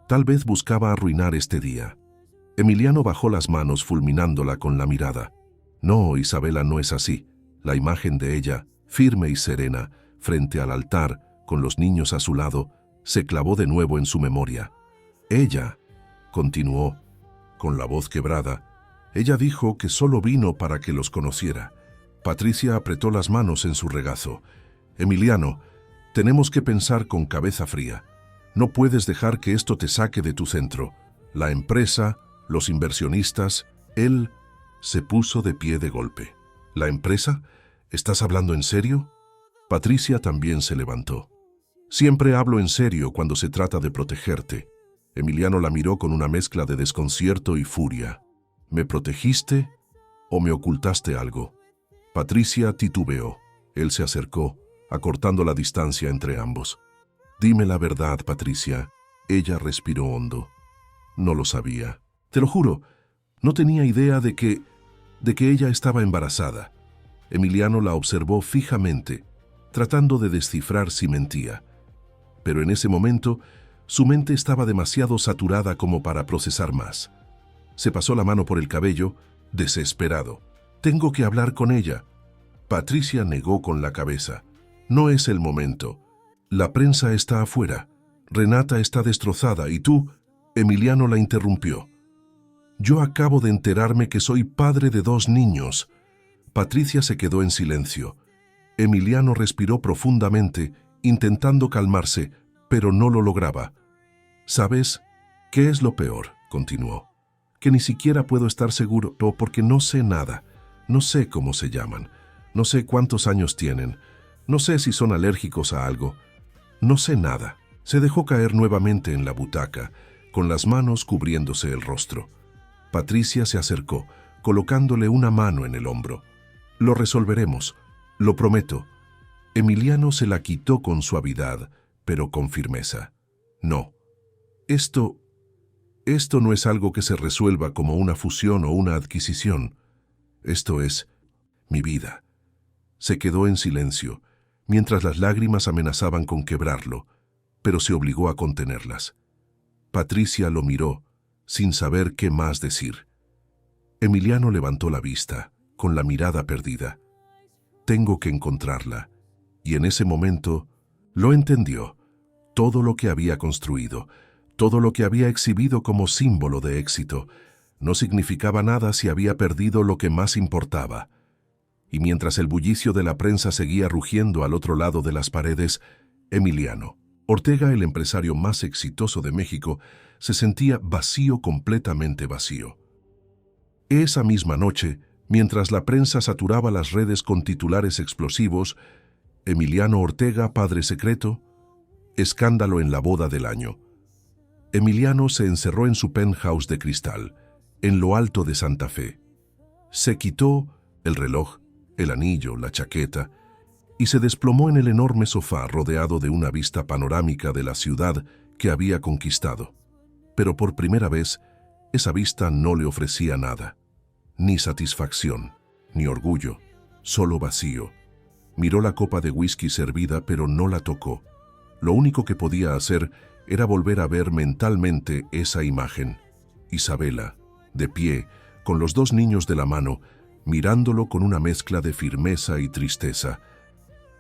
Tal vez buscaba arruinar este día». Emiliano bajó las manos fulminándola con la mirada. «No, Isabela, no es así». La imagen de ella, firme y serena, frente al altar, con los niños a su lado, se clavó de nuevo en su memoria. «Ella», continuó, con la voz quebrada, «ella dijo que solo vino para que los conociera». Patricia apretó las manos en su regazo. «Emiliano, tenemos que pensar con cabeza fría. No puedes dejar que esto te saque de tu centro. La empresa, los inversionistas, él...». Se puso de pie de golpe. «¿La empresa? ¿Estás hablando en serio?». Patricia también se levantó. «Siempre hablo en serio cuando se trata de protegerte». Emiliano la miró con una mezcla de desconcierto y furia. «¿Me protegiste o me ocultaste algo?». Patricia titubeó. Él se acercó, acortando la distancia entre ambos. «Dime la verdad, Patricia». Ella respiró hondo. «No lo sabía. Te lo juro, no tenía idea de que ella estaba embarazada». Emiliano la observó fijamente, tratando de descifrar si mentía. Pero en ese momento, su mente estaba demasiado saturada como para procesar más. Se pasó la mano por el cabello, desesperado. «Tengo que hablar con ella». Patricia negó con la cabeza. «No es el momento. La prensa está afuera. Renata está destrozada y tú...». Emiliano la interrumpió. «Yo acabo de enterarme que soy padre de 2 niños». Patricia se quedó en silencio. Emiliano respiró profundamente, intentando calmarse, pero no lo lograba. «¿Sabes qué es lo peor?», continuó. «Que ni siquiera puedo estar seguro porque no sé nada. No sé cómo se llaman. No sé cuántos años tienen. No sé si son alérgicos a algo. No sé nada». Se dejó caer nuevamente en la butaca, con las manos cubriéndose el rostro. Patricia se acercó, colocándole una mano en el hombro. «Lo resolveremos, lo prometo». Emiliano se la quitó con suavidad, pero con firmeza. «No, esto Esto no es algo que se resuelva como una fusión o una adquisición. Esto es mi vida. Se quedó en silencio, mientras las lágrimas amenazaban con quebrarlo, pero se obligó a contenerlas. Patricia lo miró, sin saber qué más decir. Emiliano levantó la vista, con la mirada perdida. Tengo que encontrarla. Y en ese momento lo entendió. Todo lo que había construido, todo lo que había exhibido como símbolo de éxito, no significaba nada si había perdido lo que más importaba. Y mientras el bullicio de la prensa seguía rugiendo al otro lado de las paredes, Emiliano Ortega, el empresario más exitoso de México, se sentía vacío, completamente vacío. Esa misma noche, mientras la prensa saturaba las redes con titulares explosivos, Emiliano Ortega, padre secreto, escándalo en la boda del año. Emiliano se encerró en su penthouse de cristal, en lo alto de Santa Fe. Se quitó el reloj, el anillo, la chaqueta, y se desplomó en el enorme sofá rodeado de una vista panorámica de la ciudad que había conquistado. Pero por primera vez, esa vista no le ofrecía nada. Ni satisfacción, ni orgullo, solo vacío. Miró la copa de whisky servida, pero no la tocó. Lo único que podía hacer era volver a ver mentalmente esa imagen. Isabela, de pie, con los dos niños de la mano, mirándolo con una mezcla de firmeza y tristeza.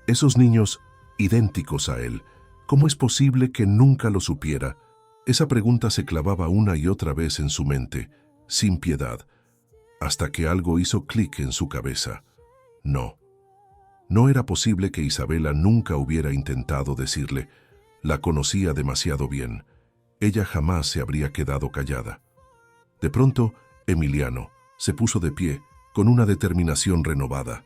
Esos niños, idénticos a él, ¿cómo es posible que nunca lo supiera? Esa pregunta se clavaba una y otra vez en su mente, sin piedad, hasta que algo hizo clic en su cabeza. No era posible que Isabela nunca hubiera intentado decirle. La conocía demasiado bien. Ella jamás se habría quedado callada. De pronto, Emiliano se puso de pie, con una determinación renovada.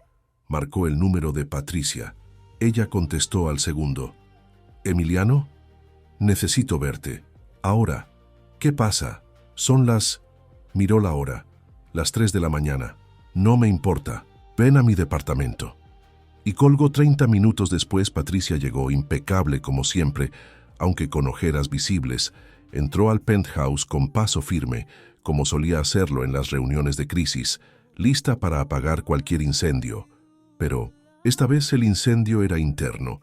Marcó el número de Patricia. Ella contestó al segundo. «¿Emiliano? Necesito verte. Ahora. ¿Qué pasa? Son las...» Miró la hora. «Las 3 de la mañana. No me importa. Ven a mi departamento». Y colgó. 30 minutos después Patricia llegó, impecable como siempre, aunque con ojeras visibles. Entró al penthouse con paso firme, como solía hacerlo en las reuniones de crisis, lista para apagar cualquier incendio. Pero esta vez el incendio era interno,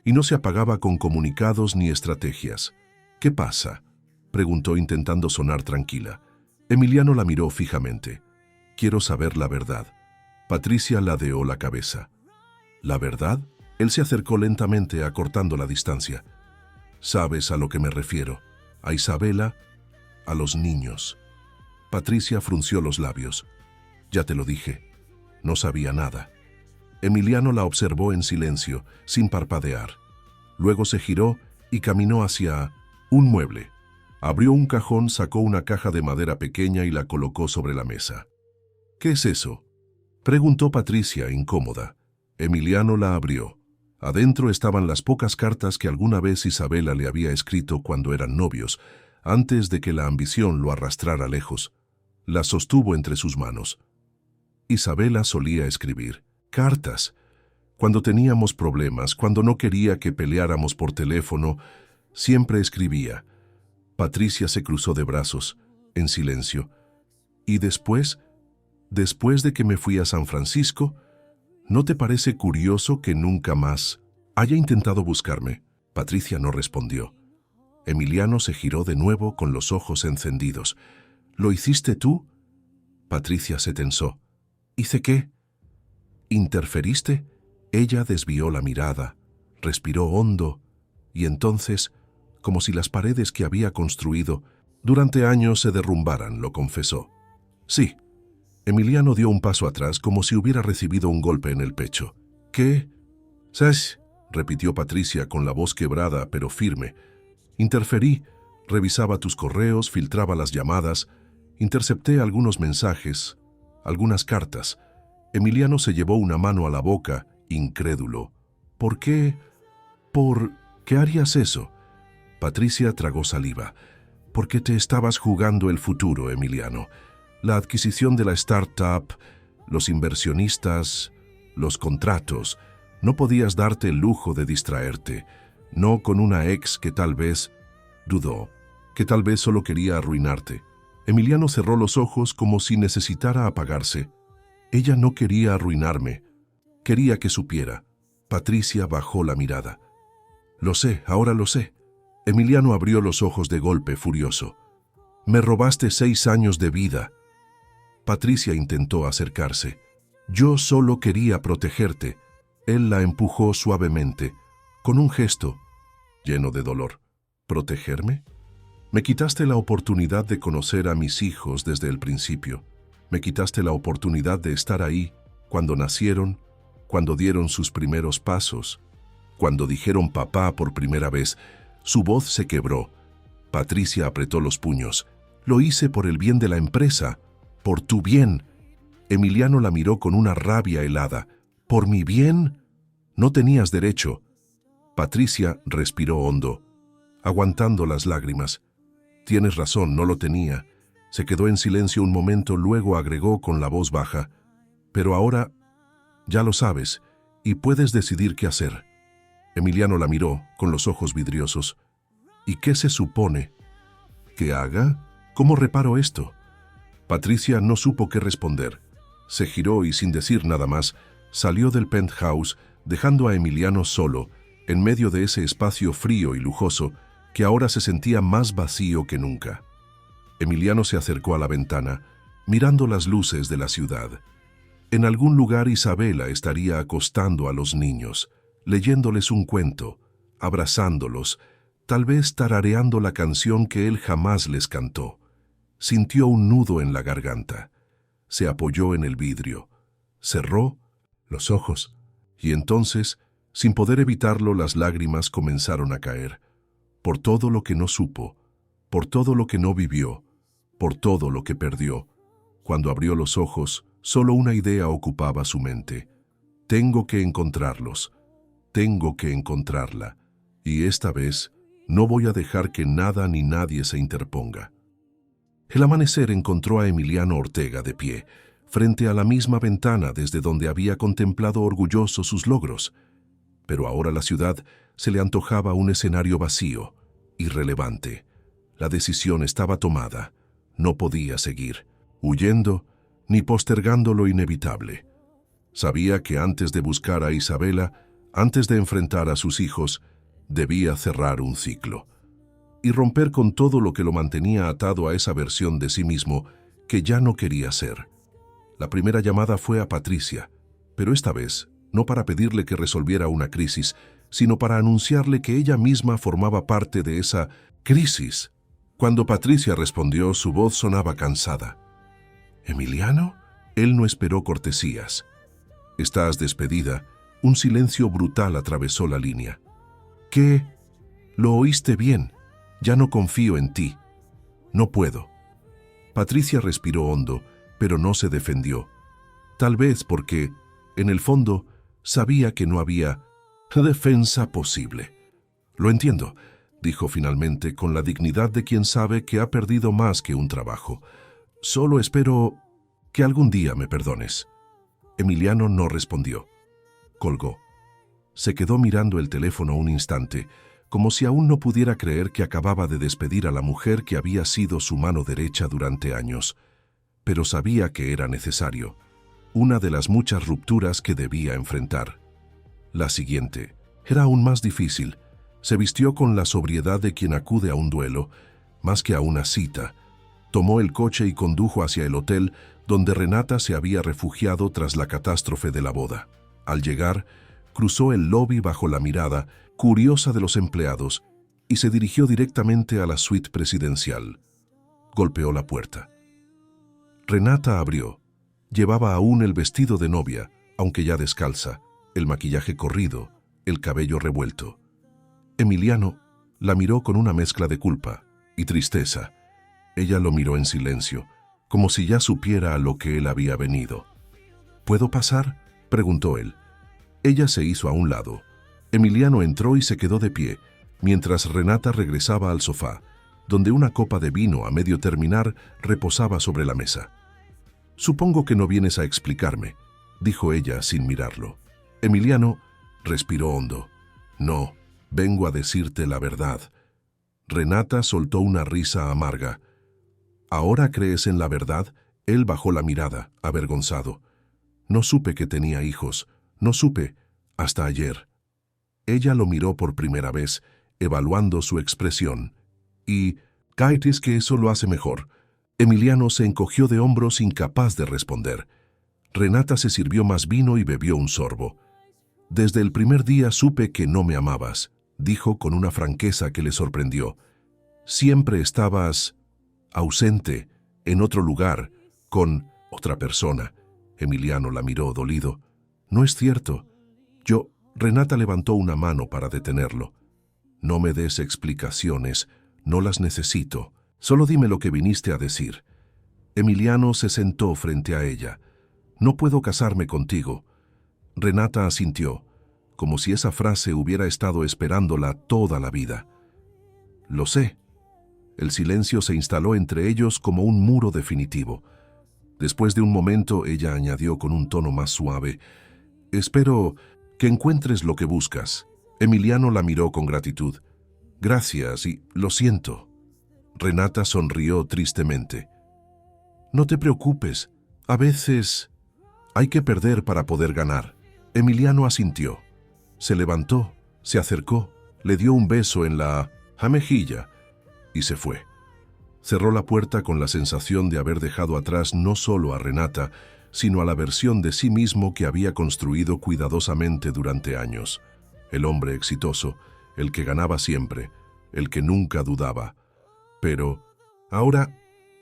y no se apagaba con comunicados ni estrategias. «¿Qué pasa?», preguntó intentando sonar tranquila. Emiliano la miró fijamente. «Quiero saber la verdad». Patricia ladeó la cabeza. «¿La verdad?». Él se acercó lentamente, acortando la distancia. «Sabes a lo que me refiero. A Isabela, a los niños». Patricia frunció los labios. «Ya te lo dije. No sabía nada». Emiliano la observó en silencio, sin parpadear. Luego se giró y caminó hacia un mueble. Abrió un cajón, sacó una caja de madera pequeña y la colocó sobre la mesa. «¿Qué es eso?», preguntó Patricia, incómoda. Emiliano la abrió. Adentro estaban las pocas cartas que alguna vez Isabela le había escrito cuando eran novios, antes de que la ambición lo arrastrara lejos. Las sostuvo entre sus manos. Isabela solía escribir cartas. Cuando teníamos problemas, cuando no quería que peleáramos por teléfono, siempre escribía. Patricia se cruzó de brazos, en silencio. «¿Y después de que me fui a San Francisco? ¿No te parece curioso que nunca más haya intentado buscarme?». Patricia no respondió. Emiliano se giró de nuevo con los ojos encendidos. «¿Lo hiciste tú?». Patricia se tensó. «¿Hice qué?». «¿Interferiste?». Ella desvió la mirada, respiró hondo, y entonces, como si las paredes que había construido durante años se derrumbaran, lo confesó. «Sí». Emiliano dio un paso atrás, como si hubiera recibido un golpe en el pecho. «¿Qué?». «¿Sabes?», repitió Patricia con la voz quebrada pero firme. «Interferí, revisaba tus correos, filtraba las llamadas, intercepté algunos mensajes, algunas cartas». Emiliano se llevó una mano a la boca, incrédulo. «¿Por qué? ¿Por qué harías eso?». Patricia tragó saliva. «Porque te estabas jugando el futuro, Emiliano. La adquisición de la startup, los inversionistas, los contratos. No podías darte el lujo de distraerte. No con una ex que tal vez...». Dudó. que tal vez solo quería arruinarte. Emiliano cerró los ojos como si necesitara apagarse. Ella no quería arruinarme. Quería que supiera. Patricia bajó la mirada. Lo sé, ahora lo sé. Emiliano abrió los ojos de golpe, furioso. Me robaste 6 años de vida. Patricia intentó acercarse. Yo solo quería protegerte. Él la empujó suavemente, con un gesto lleno de dolor. ¿Protegerme? Me quitaste la oportunidad de conocer a mis hijos desde el principio. Me quitaste la oportunidad de estar ahí, cuando nacieron, cuando dieron sus primeros pasos, cuando dijeron papá por primera vez. Su voz se quebró. Patricia apretó los puños. Lo hice por el bien de la empresa, por tu bien. Emiliano la miró con una rabia helada. ¿Por mi bien? No tenías derecho. Patricia respiró hondo, aguantando las lágrimas. Tienes razón, no lo tenía. Se quedó en silencio un momento, luego agregó con la voz baja. Pero ahora ya lo sabes y puedes decidir qué hacer. Emiliano la miró con los ojos vidriosos. ¿Y qué se supone que haga? ¿Cómo reparo esto? Patricia no supo qué responder. Se giró y sin decir nada más, salió del penthouse, dejando a Emiliano solo, en medio de ese espacio frío y lujoso, que ahora se sentía más vacío que nunca. Emiliano se acercó a la ventana, mirando las luces de la ciudad. En algún lugar Isabela estaría acostando a los niños, leyéndoles un cuento, abrazándolos, tal vez tarareando la canción que él jamás les cantó. Sintió un nudo en la garganta. Se apoyó en el vidrio, cerró los ojos, y entonces, sin poder evitarlo, las lágrimas comenzaron a caer. Por todo lo que no supo, por todo lo que no vivió, por todo lo que perdió. Cuando abrió los ojos, solo una idea ocupaba su mente. Tengo que encontrarlos. Tengo que encontrarla. Y esta vez, no voy a dejar que nada ni nadie se interponga. El amanecer encontró a Emiliano Ortega de pie, frente a la misma ventana desde donde había contemplado orgulloso sus logros. Pero ahora la ciudad se le antojaba un escenario vacío, irrelevante. La decisión estaba tomada. No podía seguir, huyendo ni postergando lo inevitable. Sabía que antes de buscar a Isabela, antes de enfrentar a sus hijos, debía cerrar un ciclo y romper con todo lo que lo mantenía atado a esa versión de sí mismo que ya no quería ser. La primera llamada fue a Patricia, pero esta vez no para pedirle que resolviera una crisis, sino para anunciarle que ella misma formaba parte de esa crisis. Cuando Patricia respondió, su voz sonaba cansada. ¿Emiliano? Él no esperó cortesías. Estás despedida. Un silencio brutal atravesó la línea. ¿Qué? Lo oíste bien. Ya no confío en ti. No puedo. Patricia respiró hondo, pero no se defendió. Tal vez porque, en el fondo, sabía que no había defensa posible. Lo entiendo, dijo finalmente con la dignidad de quien sabe que ha perdido más que un trabajo. Solo espero que algún día me perdones. Emiliano no respondió. Colgó. Se quedó mirando el teléfono un instante, como si aún no pudiera creer que acababa de despedir a la mujer que había sido su mano derecha durante años. Pero sabía que era necesario. Una de las muchas rupturas que debía enfrentar. La siguiente era aún más difícil. Se vistió con la sobriedad de quien acude a un duelo, más que a una cita. Tomó el coche y condujo hacia el hotel donde Renata se había refugiado tras la catástrofe de la boda. Al llegar, cruzó el lobby bajo la mirada curiosa de los empleados y se dirigió directamente a la suite presidencial. Golpeó la puerta. Renata abrió. Llevaba aún el vestido de novia, aunque ya descalza, el maquillaje corrido, el cabello revuelto. Emiliano la miró con una mezcla de culpa y tristeza. Ella lo miró en silencio, como si ya supiera a lo que él había venido. ¿Puedo pasar?, preguntó él. Ella se hizo a un lado. Emiliano entró y se quedó de pie, mientras Renata regresaba al sofá, donde una copa de vino a medio terminar reposaba sobre la mesa. «Supongo que no vienes a explicarme», dijo ella sin mirarlo. Emiliano respiró hondo. «No, vengo a decirte la verdad. Renata soltó una risa amarga. ¿Ahora crees en la verdad? Él bajó la mirada, avergonzado. No supe que tenía hijos. No supe hasta ayer. Ella lo miró por primera vez, evaluando su expresión. Y, cáetes que eso lo hace mejor. Emiliano se encogió de hombros incapaz de responder. Renata se sirvió más vino y bebió un sorbo. Desde el primer día supe que no me amabas, dijo con una franqueza que le sorprendió. Siempre estabas ausente, en otro lugar, con otra persona. Emiliano la miró dolido. No es cierto. Renata levantó una mano para detenerlo. No me des explicaciones, no las necesito. Solo dime lo que viniste a decir. Emiliano se sentó frente a ella. No puedo casarme contigo. Renata asintió, como si esa frase hubiera estado esperándola toda la vida. Lo sé. El silencio se instaló entre ellos como un muro definitivo. Después de un momento, ella añadió con un tono más suave, «Espero que encuentres lo que buscas». Emiliano la miró con gratitud. «Gracias y lo siento». Renata sonrió tristemente. «No te preocupes. A veces hay que perder para poder ganar». Emiliano asintió. Se levantó, se acercó, le dio un beso en la mejilla y se fue. Cerró la puerta con la sensación de haber dejado atrás no solo a Renata, sino a la versión de sí mismo que había construido cuidadosamente durante años. El hombre exitoso, el que ganaba siempre, el que nunca dudaba. Pero ahora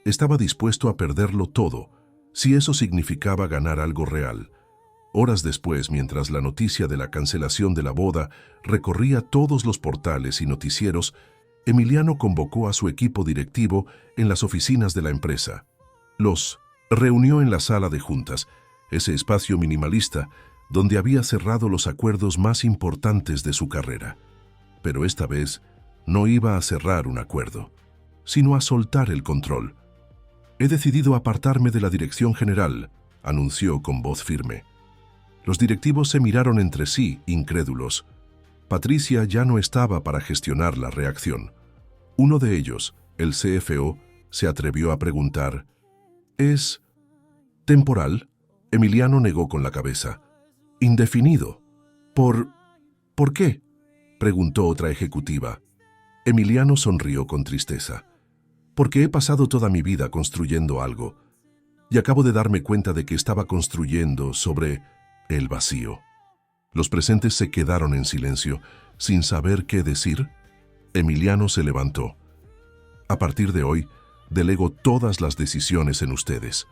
estaba dispuesto a perderlo todo, si eso significaba ganar algo real. Horas después, mientras la noticia de la cancelación de la boda recorría todos los portales y noticieros, Emiliano convocó a su equipo directivo en las oficinas de la empresa. Los reunió en la sala de juntas, ese espacio minimalista donde había cerrado los acuerdos más importantes de su carrera. Pero esta vez no iba a cerrar un acuerdo, sino a soltar el control. «He decidido apartarme de la dirección general», anunció con voz firme. Los directivos se miraron entre sí, incrédulos. Patricia ya no estaba para gestionar la reacción. Uno de ellos, el CFO, se atrevió a preguntar, «¿Es temporal?» Emiliano negó con la cabeza. «Indefinido». ¿Por qué?», preguntó otra ejecutiva. Emiliano sonrió con tristeza. «Porque he pasado toda mi vida construyendo algo, y acabo de darme cuenta de que estaba construyendo sobre el vacío». Los presentes se quedaron en silencio, sin saber qué decir. Emiliano se levantó. «A partir de hoy, delego todas las decisiones en ustedes.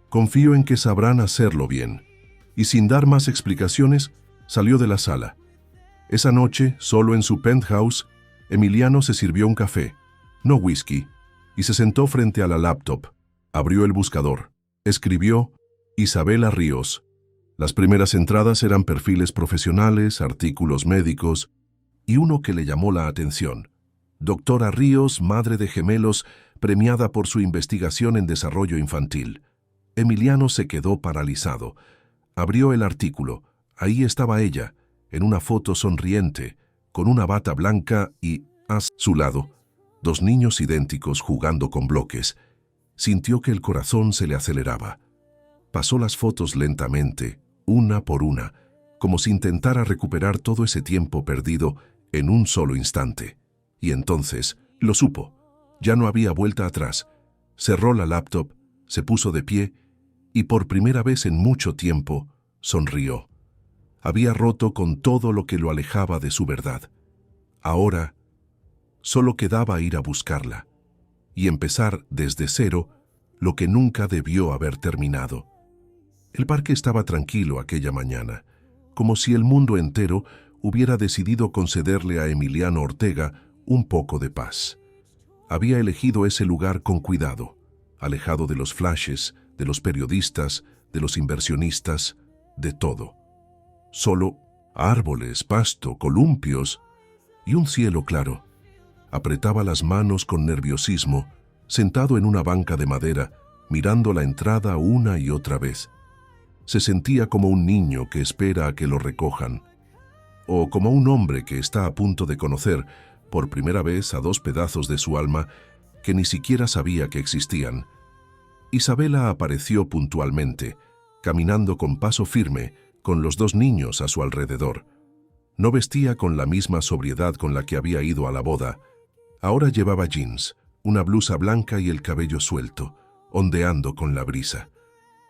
Confío en que sabrán hacerlo bien». Y sin dar más explicaciones, salió de la sala. Esa noche, solo en su penthouse, Emiliano se sirvió un café, no whisky, y se sentó frente a la laptop. Abrió el buscador. Escribió Isabela Ríos. Las primeras entradas eran perfiles profesionales, artículos médicos, y uno que le llamó la atención. Doctora Ríos, madre de gemelos, premiada por su investigación en desarrollo infantil. Emiliano se quedó paralizado. Abrió el artículo. Ahí estaba ella, en una foto sonriente, con una bata blanca y, a su lado, dos niños idénticos jugando con bloques. Sintió que el corazón se le aceleraba. Pasó las fotos lentamente, una por una, como si intentara recuperar todo ese tiempo perdido en un solo instante. Y entonces, lo supo. Ya no había vuelta atrás. Cerró la laptop, se puso de pie y por primera vez en mucho tiempo sonrió. Había roto con todo lo que lo alejaba de su verdad. Ahora solo quedaba ir a buscarla y empezar desde cero lo que nunca debió haber terminado. El parque estaba tranquilo aquella mañana, como si el mundo entero hubiera decidido concederle a Emiliano Ortega un poco de paz. Había elegido ese lugar con cuidado, alejado de los flashes, de los periodistas, de los inversionistas, de todo. Solo árboles, pasto, columpios y un cielo claro. Apretaba las manos con nerviosismo, sentado en una banca de madera, mirando la entrada una y otra vez. Se sentía como un niño que espera a que lo recojan, o como un hombre que está a punto de conocer, por primera vez a dos pedazos de su alma que ni siquiera sabía que existían. Isabela apareció puntualmente, caminando con paso firme, con los dos niños a su alrededor. No vestía con la misma sobriedad con la que había ido a la boda. Ahora llevaba jeans, una blusa blanca y el cabello suelto, ondeando con la brisa.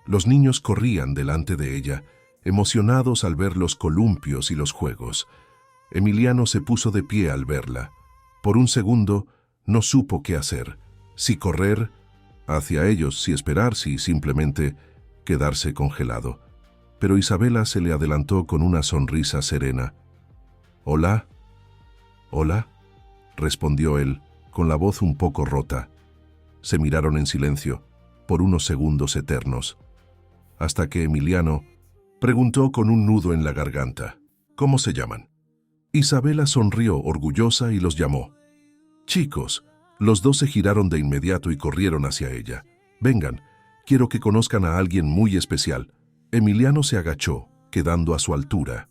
Los niños corrían delante de ella, emocionados al ver los columpios y los juegos. Emiliano se puso de pie al verla. Por un segundo no supo qué hacer, si correr hacia ellos, si esperar, si simplemente quedarse congelado. Pero Isabela se le adelantó con una sonrisa serena. «Hola, hola», respondió él, con la voz un poco rota. Se miraron en silencio, por unos segundos eternos, hasta que Emiliano preguntó con un nudo en la garganta: «¿Cómo se llaman?». Isabela sonrió orgullosa y los llamó. «Chicos». Los dos se giraron de inmediato y corrieron hacia ella. «Vengan, quiero que conozcan a alguien muy especial». Emiliano se agachó, quedando a su altura.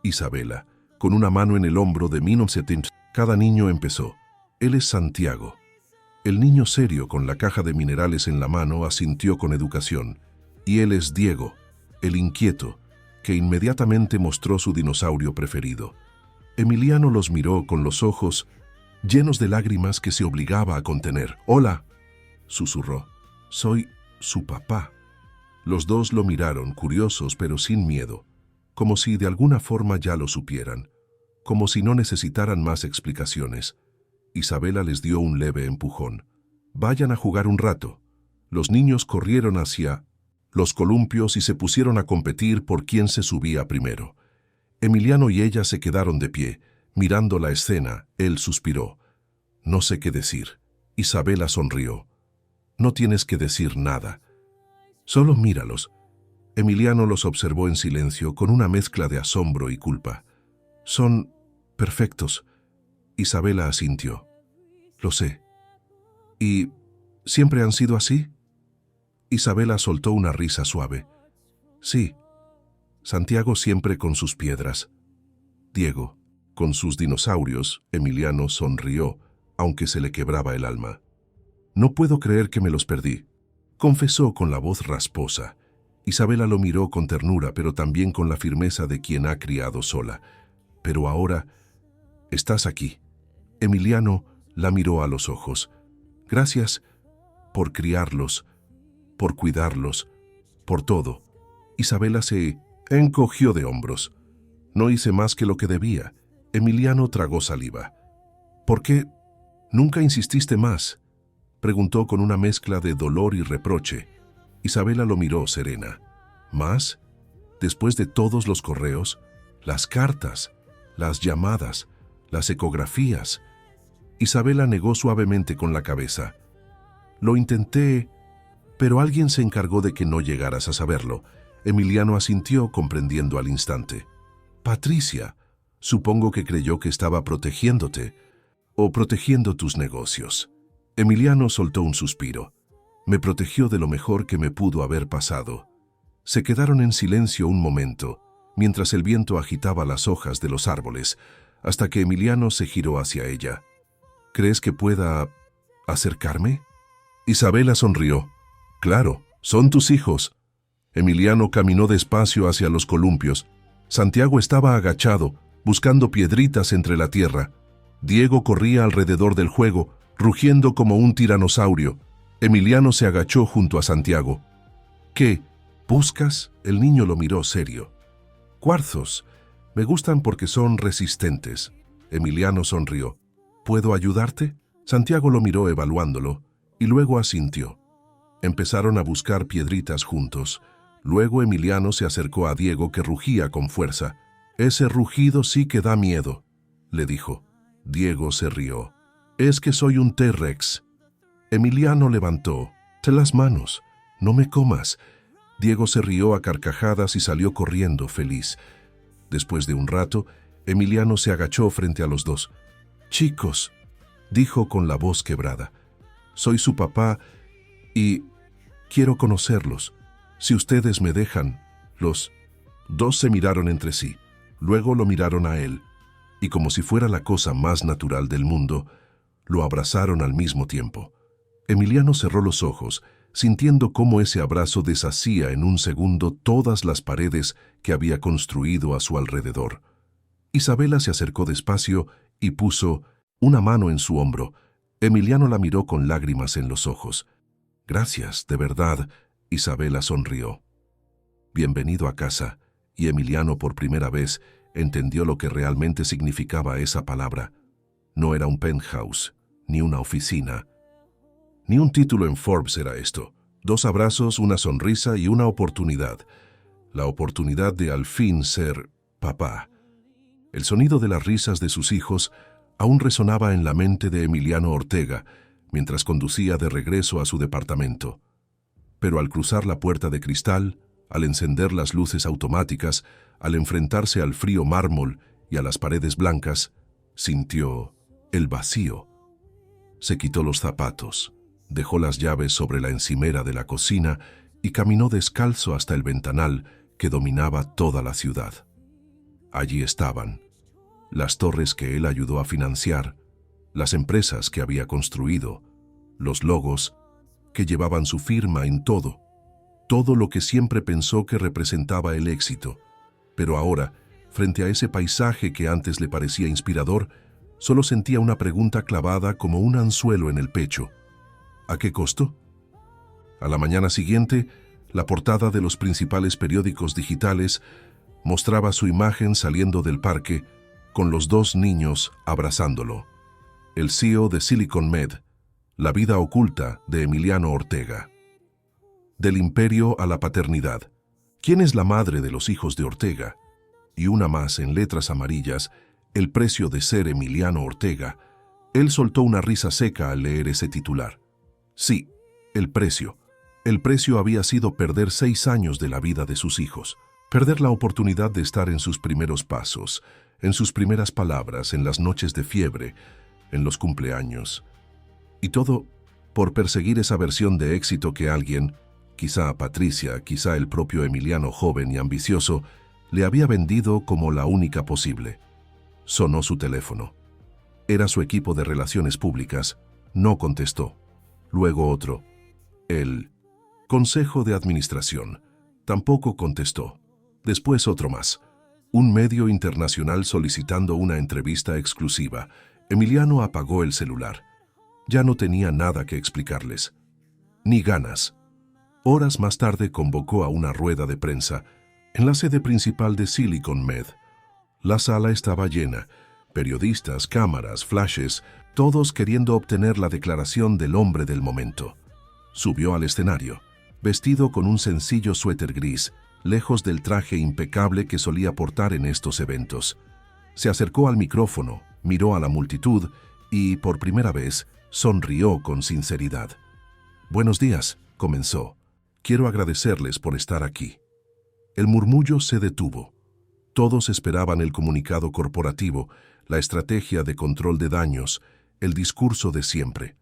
Isabela, con una mano en el hombro de Minosetin, cada niño empezó. «Él es Santiago». El niño serio con la caja de minerales en la mano asintió con educación. «Y él es Diego, el inquieto», que inmediatamente mostró su dinosaurio preferido. Emiliano los miró con los ojos llenos de lágrimas que se obligaba a contener. «Hola», susurró. «Soy su papá». Los dos lo miraron, curiosos pero sin miedo, como si de alguna forma ya lo supieran, como si no necesitaran más explicaciones. Isabela les dio un leve empujón. «Vayan a jugar un rato». Los niños corrieron hacia los columpios y se pusieron a competir por quién se subía primero. Emiliano y ella se quedaron de pie, mirando la escena. Él suspiró. «No sé qué decir». Isabela sonrió. «No tienes que decir nada. Solo míralos». Emiliano los observó en silencio, con una mezcla de asombro y culpa. «Son perfectos». Isabela asintió. «Lo sé». «¿Y siempre han sido así?». Isabela soltó una risa suave. «Sí. Santiago siempre con sus piedras. Diego con sus dinosaurios». Emiliano sonrió, aunque se le quebraba el alma. «No puedo creer que me los perdí», confesó con la voz rasposa. Isabela lo miró con ternura, pero también con la firmeza de quien ha criado sola. «Pero ahora estás aquí». Emiliano la miró a los ojos. «Gracias por criarlos, por cuidarlos, por todo». Isabela se encogió de hombros. «No hice más que lo que debía». Emiliano tragó saliva. «¿Por qué nunca insististe más?», preguntó con una mezcla de dolor y reproche. Isabela lo miró serena. «¿Más? Después de todos los correos, las cartas, las llamadas, las ecografías». Isabela negó suavemente con la cabeza. «Lo intenté, pero alguien se encargó de que no llegaras a saberlo». Emiliano asintió, comprendiendo al instante. «Patricia, supongo que creyó que estaba protegiéndote o protegiendo tus negocios». Emiliano soltó un suspiro. «Me protegió de lo mejor que me pudo haber pasado». Se quedaron en silencio un momento, mientras el viento agitaba las hojas de los árboles, hasta que Emiliano se giró hacia ella. «¿Crees que pueda acercarme?». Isabela sonrió. «Claro, son tus hijos». Emiliano caminó despacio hacia los columpios. Santiago estaba agachado, buscando piedritas entre la tierra. Diego corría alrededor del juego, rugiendo como un tiranosaurio. Emiliano se agachó junto a Santiago. «¿Qué buscas?». El niño lo miró serio. «Cuarzos. Me gustan porque son resistentes». Emiliano sonrió. «¿Puedo ayudarte?». Santiago lo miró evaluándolo, y luego asintió. Empezaron a buscar piedritas juntos. Luego Emiliano se acercó a Diego, que rugía con fuerza. «Ese rugido sí que da miedo», le dijo. Diego se rió. «Es que soy un T-Rex». Emiliano levantó las manos. «No me comas». Diego se rió a carcajadas y salió corriendo feliz. Después de un rato, Emiliano se agachó frente a los dos. «Chicos», dijo con la voz quebrada, «soy su papá y quiero conocerlos. Si ustedes me dejan». Los dos se miraron entre sí. Luego lo miraron a él. y como si fuera la cosa más natural del mundo, lo abrazaron al mismo tiempo. Emiliano cerró los ojos, sintiendo cómo ese abrazo deshacía en un segundo todas las paredes que había construido a su alrededor. Isabela se acercó despacio y puso una mano en su hombro. Emiliano la miró con lágrimas en los ojos. «Gracias, de verdad», Isabela sonrió. «Bienvenido a casa», y Emiliano por primera vez entendió lo que realmente significaba esa palabra. No era un penthouse, ni una oficina, ni un título en Forbes era esto. 2 abrazos, una sonrisa y una oportunidad. La oportunidad de al fin ser papá. El sonido de las risas de sus hijos aún resonaba en la mente de Emiliano Ortega mientras conducía de regreso a su departamento. Pero al cruzar la puerta de cristal, al encender las luces automáticas, al enfrentarse al frío mármol y a las paredes blancas, sintió el vacío. Se quitó los zapatos, dejó las llaves sobre la encimera de la cocina y caminó descalzo hasta el ventanal que dominaba toda la ciudad. Allí estaban las torres que él ayudó a financiar, las empresas que había construido, los logos que llevaban su firma en todo lo que siempre pensó que representaba el éxito. Pero ahora, frente a ese paisaje que antes le parecía inspirador, solo sentía una pregunta clavada como un anzuelo en el pecho. ¿A qué costo? A la mañana siguiente, la portada de los principales periódicos digitales mostraba su imagen saliendo del parque con los 2 niños abrazándolo. El CEO de Silicon Med, la vida oculta de Emiliano Ortega. Del imperio a la paternidad. ¿Quién es la madre de los hijos de Ortega? Y una más en letras amarillas, el precio de ser Emiliano Ortega. Él soltó una risa seca al leer ese titular. Sí, el precio. El precio había sido perder 6 años de la vida de sus hijos. Perder la oportunidad de estar en sus primeros pasos, en sus primeras palabras, en las noches de fiebre, en los cumpleaños. Y todo por perseguir esa versión de éxito que alguien, quizá Patricia, quizá el propio Emiliano joven y ambicioso, le había vendido como la única posible. Sonó su teléfono. Era su equipo de relaciones públicas. No contestó. Luego otro. El Consejo de Administración. Tampoco contestó. Después otro más. Un medio internacional solicitando una entrevista exclusiva. Emiliano apagó el celular. Ya no tenía nada que explicarles. Ni ganas. Horas más tarde convocó a una rueda de prensa en la sede principal de Silicon Med. La sala estaba llena. Periodistas, cámaras, flashes, todos queriendo obtener la declaración del hombre del momento. Subió al escenario, vestido con un sencillo suéter gris, lejos del traje impecable que solía portar en estos eventos. Se acercó al micrófono, miró a la multitud y, por primera vez, sonrió con sinceridad. «Buenos días», comenzó. «Quiero agradecerles por estar aquí». El murmullo se detuvo. Todos esperaban el comunicado corporativo, la estrategia de control de daños, el discurso de siempre.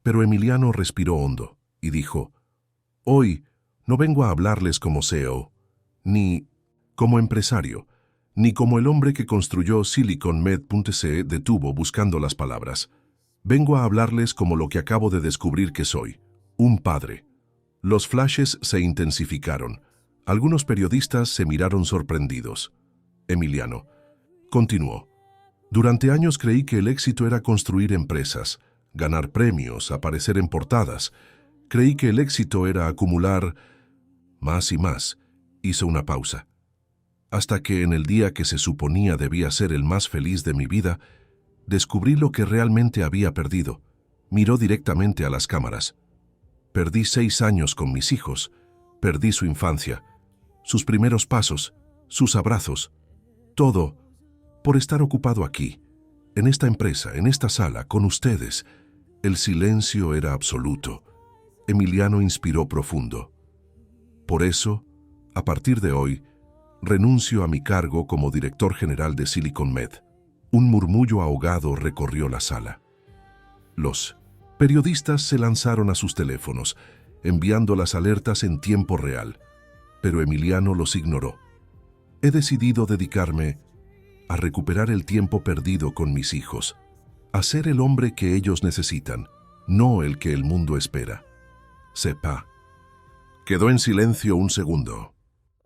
Pero Emiliano respiró hondo y dijo: «Hoy no vengo a hablarles como CEO, ni como empresario, ni como el hombre que construyó Silicon Med. Se detuvo buscando las palabras. Vengo a hablarles como lo que acabo de descubrir que soy, un padre». Los flashes se intensificaron. Algunos periodistas se miraron sorprendidos. Emiliano continuó: «Durante años creí que el éxito era construir empresas, ganar premios, aparecer en portadas. Creí que el éxito era acumular más y más». Hizo una pausa. «Hasta que en el día que se suponía debía ser el más feliz de mi vida, descubrí lo que realmente había perdido». Miró directamente a las cámaras. «Perdí 6 años con mis hijos. Perdí su infancia, sus primeros pasos, sus abrazos. Todo por estar ocupado aquí, en esta empresa, en esta sala, con ustedes». El silencio era absoluto. Emiliano inspiró profundo. «Por eso, a partir de hoy, renuncio a mi cargo como director general de Silicon Med». Un murmullo ahogado recorrió la sala. Los periodistas se lanzaron a sus teléfonos, enviando las alertas en tiempo real, pero Emiliano los ignoró. «He decidido dedicarme a recuperar el tiempo perdido con mis hijos, a ser el hombre que ellos necesitan, no el que el mundo espera. Sepa. Quedó en silencio un segundo,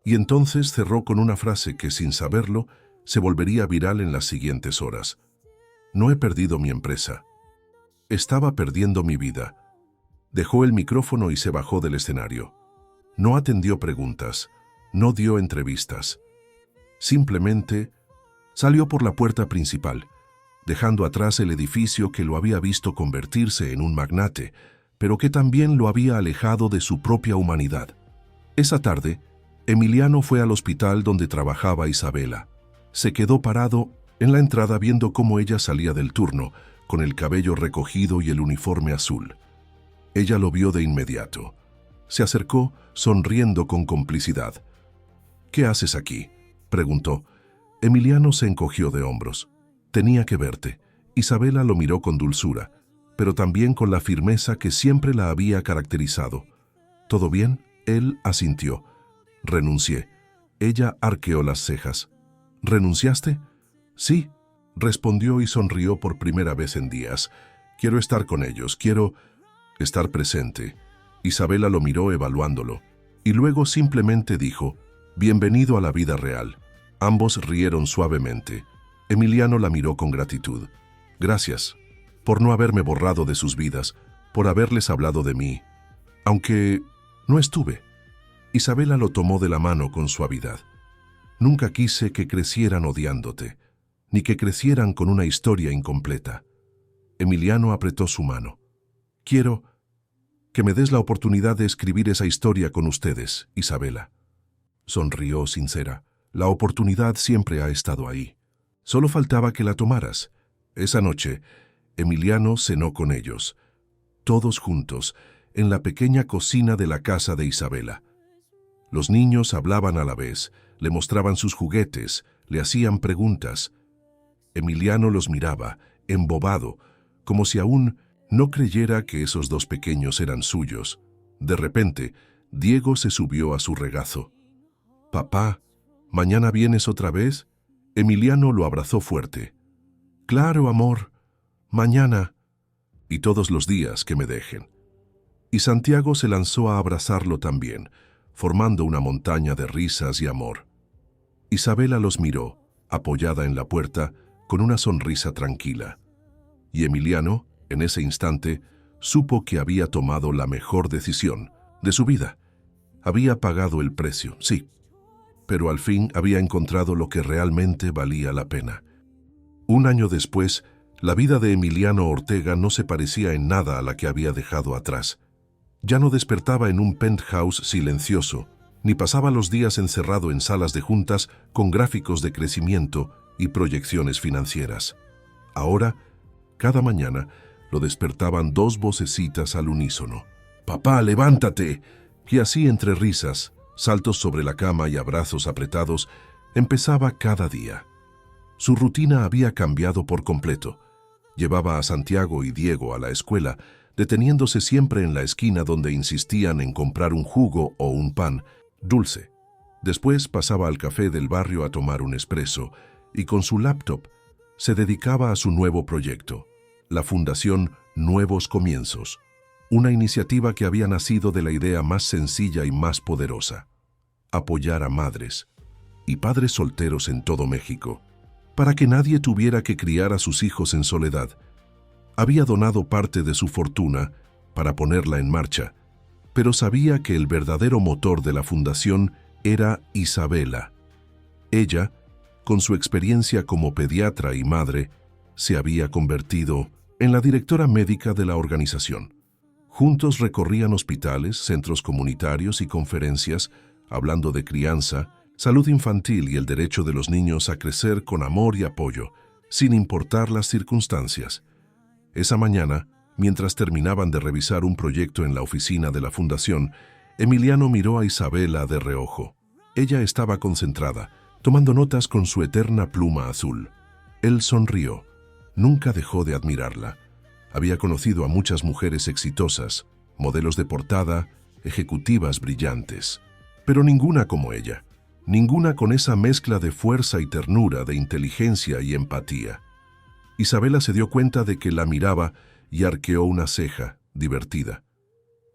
y entonces cerró con una frase que, sin saberlo, se volvería viral en las siguientes horas. No he perdido mi empresa. Estaba perdiendo mi vida. Dejó el micrófono y se bajó del escenario. No atendió preguntas, no dio entrevistas. Simplemente salió por la puerta principal, dejando atrás el edificio que lo había visto convertirse en un magnate, pero que también lo había alejado de su propia humanidad. Esa tarde, Emiliano fue al hospital donde trabajaba Isabela. Se quedó parado en la entrada viendo cómo ella salía del turno, con el cabello recogido y el uniforme azul. Ella lo vio de inmediato. Se acercó, sonriendo con complicidad. «¿Qué haces aquí?», preguntó. Emiliano se encogió de hombros. «Tenía que verte». Isabela lo miró con dulzura, pero también con la firmeza que siempre la había caracterizado. «¿Todo bien?», él asintió. «Renuncié». Ella arqueó las cejas. «¿Renunciaste?». «Sí», respondió y sonrió por primera vez en días. «Quiero estar con ellos, quiero estar presente». Isabela lo miró evaluándolo, y luego simplemente dijo, «Bienvenido a la vida real». Ambos rieron suavemente. Emiliano la miró con gratitud. «Gracias, por no haberme borrado de sus vidas, por haberles hablado de mí, aunque no estuve». Isabela lo tomó de la mano con suavidad. «Nunca quise que crecieran odiándote, ni que crecieran con una historia incompleta». Emiliano apretó su mano. «Quiero que me des la oportunidad de escribir esa historia con ustedes, Isabela». Sonrió sincera. «La oportunidad siempre ha estado ahí. Solo faltaba que la tomaras». Esa noche, Emiliano cenó con ellos, todos juntos, en la pequeña cocina de la casa de Isabela. Los niños hablaban a la vez, le mostraban sus juguetes, le hacían preguntas. Emiliano los miraba, embobado, como si aún no creyera que esos dos pequeños eran suyos. De repente, Diego se subió a su regazo. «Papá, ¿mañana vienes otra vez?». Emiliano lo abrazó fuerte. «Claro, amor, mañana, y todos los días que me dejen». Y Santiago se lanzó a abrazarlo también, formando una montaña de risas y amor. Isabela los miró, apoyada en la puerta, con una sonrisa tranquila. Y Emiliano, en ese instante, supo que había tomado la mejor decisión de su vida. Había pagado el precio, sí, pero al fin había encontrado lo que realmente valía la pena. Un año después, la vida de Emiliano Ortega no se parecía en nada a la que había dejado atrás. Ya no despertaba en un penthouse silencioso, ni pasaba los días encerrado en salas de juntas con gráficos de crecimiento y proyecciones financieras. Ahora, cada mañana, lo despertaban dos vocecitas al unísono. «Papá, levántate». Y así, entre risas, saltos sobre la cama y abrazos apretados, empezaba cada día. Su rutina había cambiado por completo. Llevaba a Santiago y Diego a la escuela, deteniéndose siempre en la esquina donde insistían en comprar un jugo o un pan dulce. Después pasaba al café del barrio a tomar un espresso y con su laptop se dedicaba a su nuevo proyecto, la Fundación Nuevos Comienzos, una iniciativa que había nacido de la idea más sencilla y más poderosa: apoyar a madres y padres solteros en todo México, para que nadie tuviera que criar a sus hijos en soledad. Había donado parte de su fortuna para ponerla en marcha, pero sabía que el verdadero motor de la fundación era Isabela. Ella, con su experiencia como pediatra y madre, se había convertido en la directora médica de la organización. Juntos recorrían hospitales, centros comunitarios y conferencias, hablando de crianza, salud infantil y el derecho de los niños a crecer con amor y apoyo, sin importar las circunstancias. Esa mañana, mientras terminaban de revisar un proyecto en la oficina de la fundación, Emiliano miró a Isabela de reojo. Ella estaba concentrada, tomando notas con su eterna pluma azul. Él sonrió. Nunca dejó de admirarla. Había conocido a muchas mujeres exitosas, modelos de portada, ejecutivas brillantes, pero ninguna como ella. ninguna con esa mezcla de fuerza y ternura, de inteligencia y empatía. Isabela se dio cuenta de que la miraba y arqueó una ceja, divertida.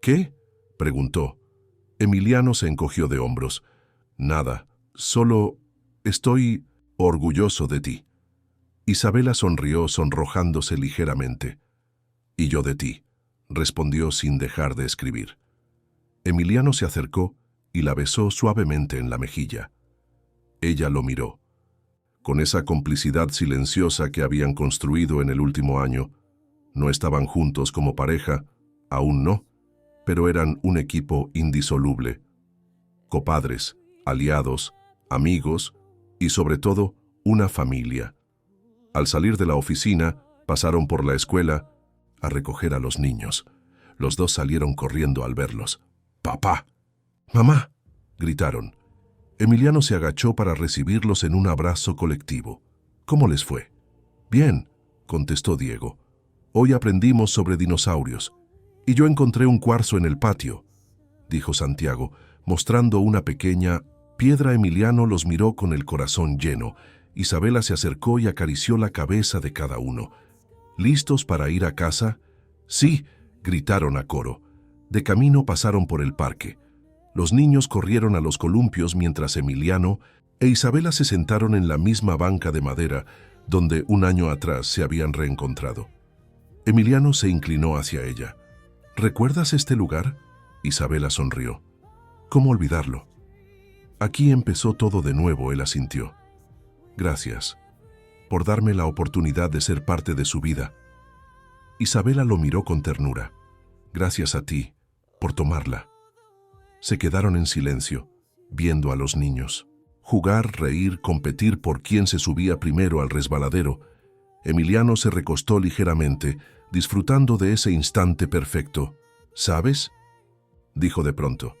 ¿Qué?, preguntó. Emiliano se encogió de hombros. Nada, solo estoy orgulloso de ti. Isabela sonrió, sonrojándose ligeramente. Y yo de ti, respondió sin dejar de escribir. Emiliano se acercó y la besó suavemente en la mejilla. Ella lo miró. Con esa complicidad silenciosa que habían construido en el último año, no estaban juntos como pareja, aún no, pero eran un equipo indisoluble. Copadres, aliados, amigos y sobre todo una familia. Al salir de la oficina, pasaron por la escuela a recoger a los niños. Los dos salieron corriendo al verlos. «¡Papá! ¡Mamá!», gritaron. Emiliano se agachó para recibirlos en un abrazo colectivo. «¿Cómo les fue?». «Bien», contestó Diego. «Hoy aprendimos sobre dinosaurios. Y yo encontré un cuarzo en el patio», dijo Santiago, mostrando una pequeña piedra. Emiliano los miró con el corazón lleno. Isabela se acercó y acarició la cabeza de cada uno. «¿Listos para ir a casa?». «Sí», gritaron a coro. De camino pasaron por el parque. Los niños corrieron a los columpios mientras Emiliano e Isabela se sentaron en la misma banca de madera donde un año atrás se habían reencontrado. Emiliano se inclinó hacia ella. «¿Recuerdas este lugar?». Isabela sonrió. «¿Cómo olvidarlo?». «Aquí empezó todo de nuevo», él asintió. «Gracias por darme la oportunidad de ser parte de su vida». Isabela lo miró con ternura. «Gracias a ti por tomarla». Se quedaron en silencio, viendo a los niños. Jugar, reír, competir por quién se subía primero al resbaladero. Emiliano se recostó ligeramente, disfrutando de ese instante perfecto. «¿Sabes?», dijo de pronto.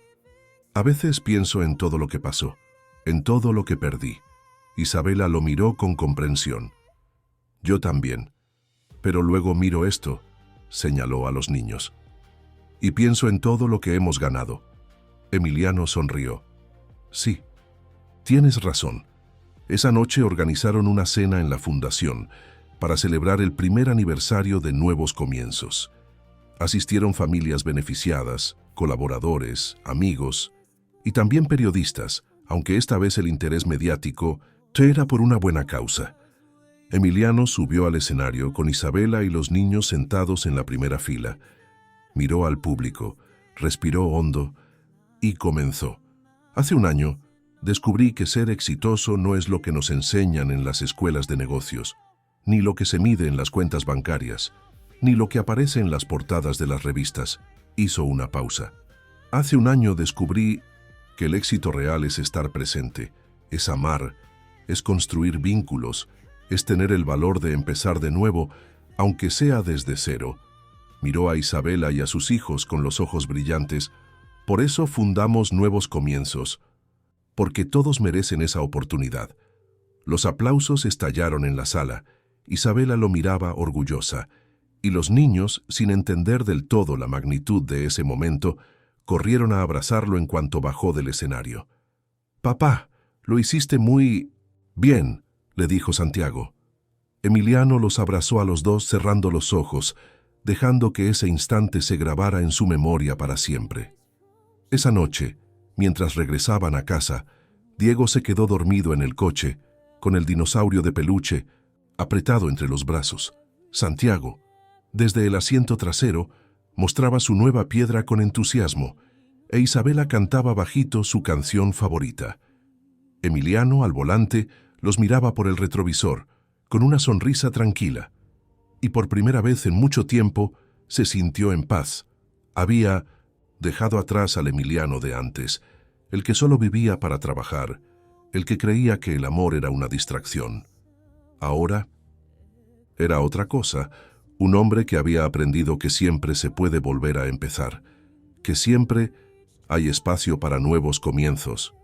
«A veces pienso en todo lo que pasó, en todo lo que perdí». Isabela lo miró con comprensión. «Yo también. Pero luego miro esto», señaló a los niños. «Y pienso en todo lo que hemos ganado». Emiliano sonrió. «Sí, tienes razón. Esa noche organizaron una cena en la fundación para celebrar el primer aniversario de Nuevos Comienzos. Asistieron familias beneficiadas, colaboradores, amigos y también periodistas, aunque esta vez el interés mediático era por una buena causa». Emiliano subió al escenario con Isabela y los niños sentados en la primera fila. Miró al público, respiró hondo y comenzó. «Hace un año descubrí que ser exitoso no es lo que nos enseñan en las escuelas de negocios, ni lo que se mide en las cuentas bancarias, ni lo que aparece en las portadas de las revistas». Hizo una pausa. «Hace un año descubrí que el éxito real es estar presente, es amar, es construir vínculos, es tener el valor de empezar de nuevo, aunque sea desde cero». Miró a Isabela y a sus hijos con los ojos brillantes. «Por eso fundamos Nuevos Comienzos, porque todos merecen esa oportunidad». Los aplausos estallaron en la sala. Isabela lo miraba orgullosa, y los niños, sin entender del todo la magnitud de ese momento, corrieron a abrazarlo en cuanto bajó del escenario. «Papá, lo hiciste muy bien», le dijo Santiago. Emiliano los abrazó a los dos cerrando los ojos, dejando que ese instante se grabara en su memoria para siempre. Esa noche, mientras regresaban a casa, Diego se quedó dormido en el coche, con el dinosaurio de peluche apretado entre los brazos. Santiago, desde el asiento trasero, mostraba su nueva piedra con entusiasmo, e Isabela cantaba bajito su canción favorita. Emiliano, al volante, los miraba por el retrovisor, con una sonrisa tranquila, y por primera vez en mucho tiempo se sintió en paz. Había dejado atrás al Emiliano de antes, el que solo vivía para trabajar, el que creía que el amor era una distracción. Ahora era otra cosa, un hombre que había aprendido que siempre se puede volver a empezar, que siempre hay espacio para nuevos comienzos.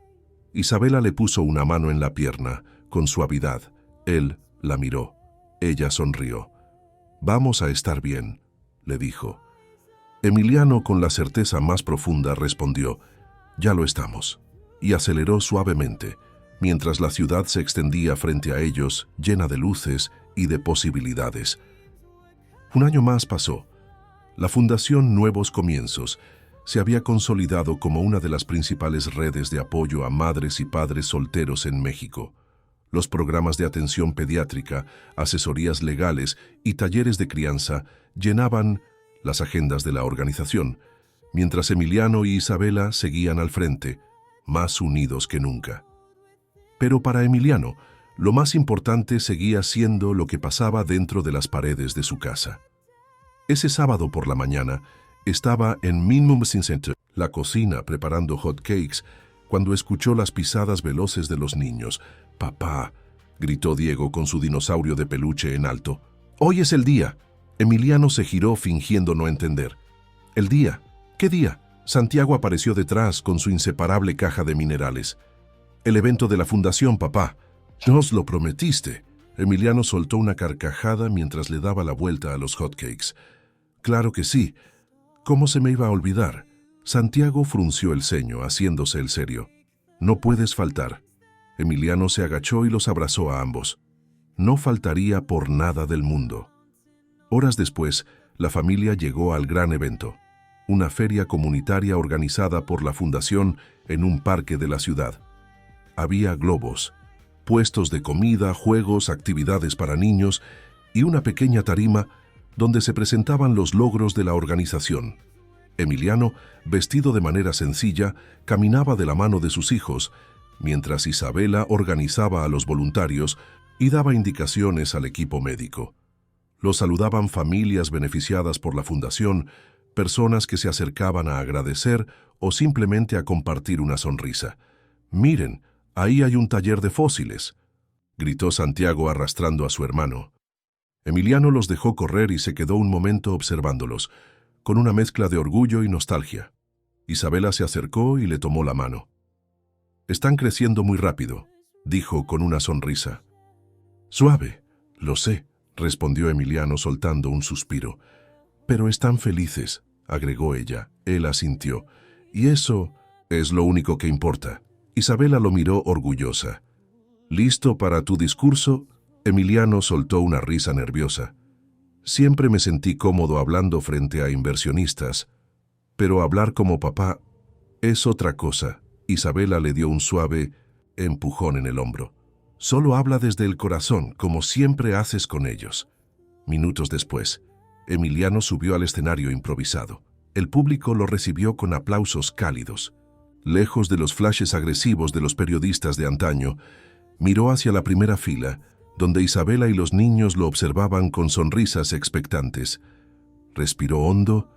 Isabela le puso una mano en la pierna, con suavidad. Él la miró. Ella sonrió. «Vamos a estar bien», le dijo. Emiliano, con la certeza más profunda, respondió: «Ya lo estamos». y aceleró suavemente, mientras la ciudad se extendía frente a ellos, llena de luces y de posibilidades. Un año más pasó. La Fundación Nuevos Comienzos se había consolidado como una de las principales redes de apoyo a madres y padres solteros en México. Los programas de atención pediátrica, asesorías legales y talleres de crianza llenaban las agendas de la organización, mientras Emiliano y Isabela seguían al frente, más unidos que nunca. Pero para Emiliano, lo más importante seguía siendo lo que pasaba dentro de las paredes de su casa. Ese sábado por la mañana, estaba en Minimum Center, la cocina, preparando hot cakes, cuando escuchó las pisadas veloces de los niños. «Papá», gritó Diego con su dinosaurio de peluche en alto. «Hoy es el día». Emiliano se giró fingiendo no entender. «¿El día? ¿Qué día?» Santiago apareció detrás con su inseparable caja de minerales. «El evento de la fundación, papá. Nos lo prometiste». Emiliano soltó una carcajada mientras le daba la vuelta a los hotcakes. «Claro que sí. ¿Cómo se me iba a olvidar?» Santiago frunció el ceño, haciéndose el serio. «No puedes faltar». Emiliano se agachó y los abrazó a ambos. No faltaría por nada del mundo. Horas después, la familia llegó al gran evento, una feria comunitaria organizada por la Fundación en un parque de la ciudad. Había globos, puestos de comida, juegos, actividades para niños y una pequeña tarima donde se presentaban los logros de la organización. Emiliano, vestido de manera sencilla, caminaba de la mano de sus hijos, mientras Isabela organizaba a los voluntarios y daba indicaciones al equipo médico. Los saludaban familias beneficiadas por la fundación, personas que se acercaban a agradecer o simplemente a compartir una sonrisa. «Miren, ahí hay un taller de fósiles», gritó Santiago arrastrando a su hermano. Emiliano los dejó correr y se quedó un momento observándolos, con una mezcla de orgullo y nostalgia. Isabela se acercó y le tomó la mano. «Están creciendo muy rápido», dijo con una sonrisa. «Suave, lo sé», respondió Emiliano soltando un suspiro. «Pero están felices», agregó ella. Él asintió. «Y eso es lo único que importa». Isabela lo miró orgullosa. «¿Listo para tu discurso?» Emiliano soltó una risa nerviosa. «Siempre me sentí cómodo hablando frente a inversionistas, pero hablar como papá es otra cosa». Isabela le dio un suave empujón en el hombro. «Solo habla desde el corazón, como siempre haces con ellos». Minutos después, Emiliano subió al escenario improvisado. El público lo recibió con aplausos cálidos. Lejos de los flashes agresivos de los periodistas de antaño, miró hacia la primera fila, donde Isabela y los niños lo observaban con sonrisas expectantes. Respiró hondo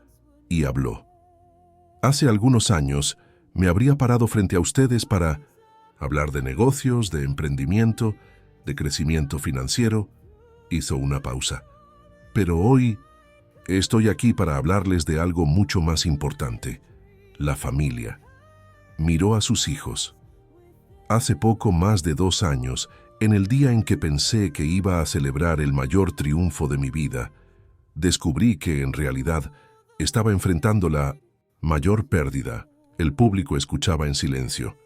y habló. «Hace algunos años me habría parado frente a ustedes para hablar de negocios, de emprendimiento, de crecimiento financiero». Hizo una pausa. «Pero hoy estoy aquí para hablarles de algo mucho más importante, la familia». Miró a sus hijos. «Hace poco más de 2 años, en el día en que pensé que iba a celebrar el mayor triunfo de mi vida, descubrí que, en realidad, estaba enfrentando la mayor pérdida». El público escuchaba en silencio.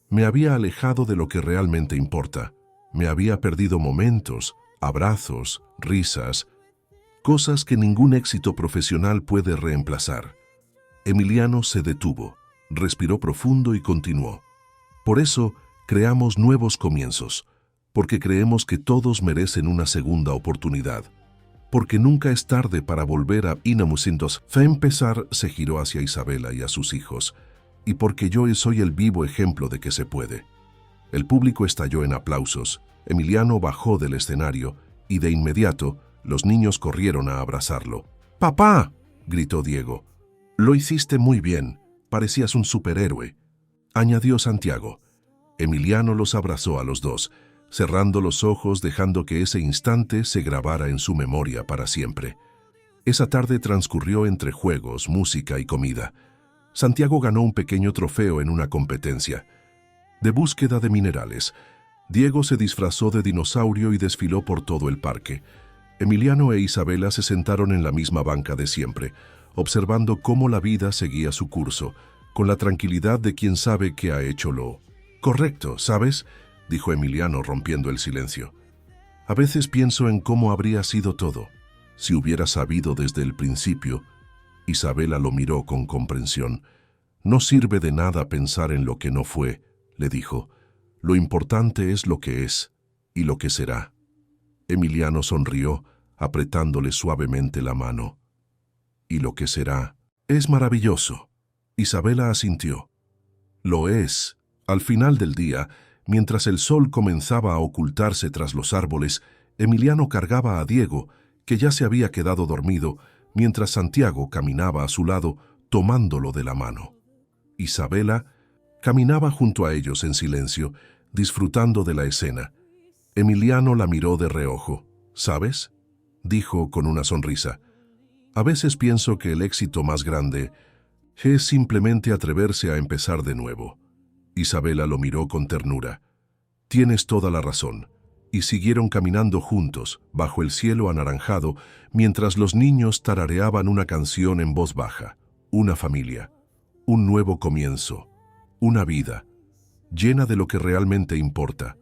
«Me había alejado de lo que realmente importa. Me había perdido momentos, abrazos, risas, cosas que ningún éxito profesional puede reemplazar». Emiliano se detuvo, respiró profundo y continuó. «Por eso creamos Nuevos Comienzos, porque creemos que todos merecen una segunda oportunidad. Porque nunca es tarde para volver a Inamusintos». Empezar se giró hacia Isabela y a sus hijos. «Y porque yo soy el vivo ejemplo de que se puede». El público estalló en aplausos. Emiliano bajó del escenario y de inmediato los niños corrieron a abrazarlo. «¡Papá!», gritó Diego. «Lo hiciste muy bien. Parecías un superhéroe», añadió Santiago. Emiliano los abrazó a los dos, cerrando los ojos, dejando que ese instante se grabara en su memoria para siempre. Esa tarde transcurrió entre juegos, música y comida. Santiago ganó un pequeño trofeo en una competencia de búsqueda de minerales. Diego se disfrazó de dinosaurio y desfiló por todo el parque. Emiliano e Isabela se sentaron en la misma banca de siempre, observando cómo la vida seguía su curso, con la tranquilidad de quien sabe que ha hecho lo correcto, ¿sabes?, dijo Emiliano rompiendo el silencio. A veces pienso en cómo habría sido todo, si hubiera sabido desde el principio. Isabela lo miró con comprensión. No sirve de nada pensar en lo que no fue, le dijo. Lo importante es lo que es y lo que será. Emiliano sonrió, apretándole suavemente la mano. Y lo que será es maravilloso. Isabela asintió. Lo es. Al final del día, mientras el sol comenzaba a ocultarse tras los árboles, Emiliano cargaba a Diego, que ya se había quedado dormido, mientras Santiago caminaba a su lado, tomándolo de la mano. Isabela caminaba junto a ellos en silencio, disfrutando de la escena. Emiliano la miró de reojo. ¿Sabes?, dijo con una sonrisa. A veces pienso que el éxito más grande es simplemente atreverse a empezar de nuevo. Isabela lo miró con ternura. Tienes toda la razón. Y siguieron caminando juntos, bajo el cielo anaranjado, mientras los niños tarareaban una canción en voz baja. Una familia, un nuevo comienzo, una vida, llena de lo que realmente importa.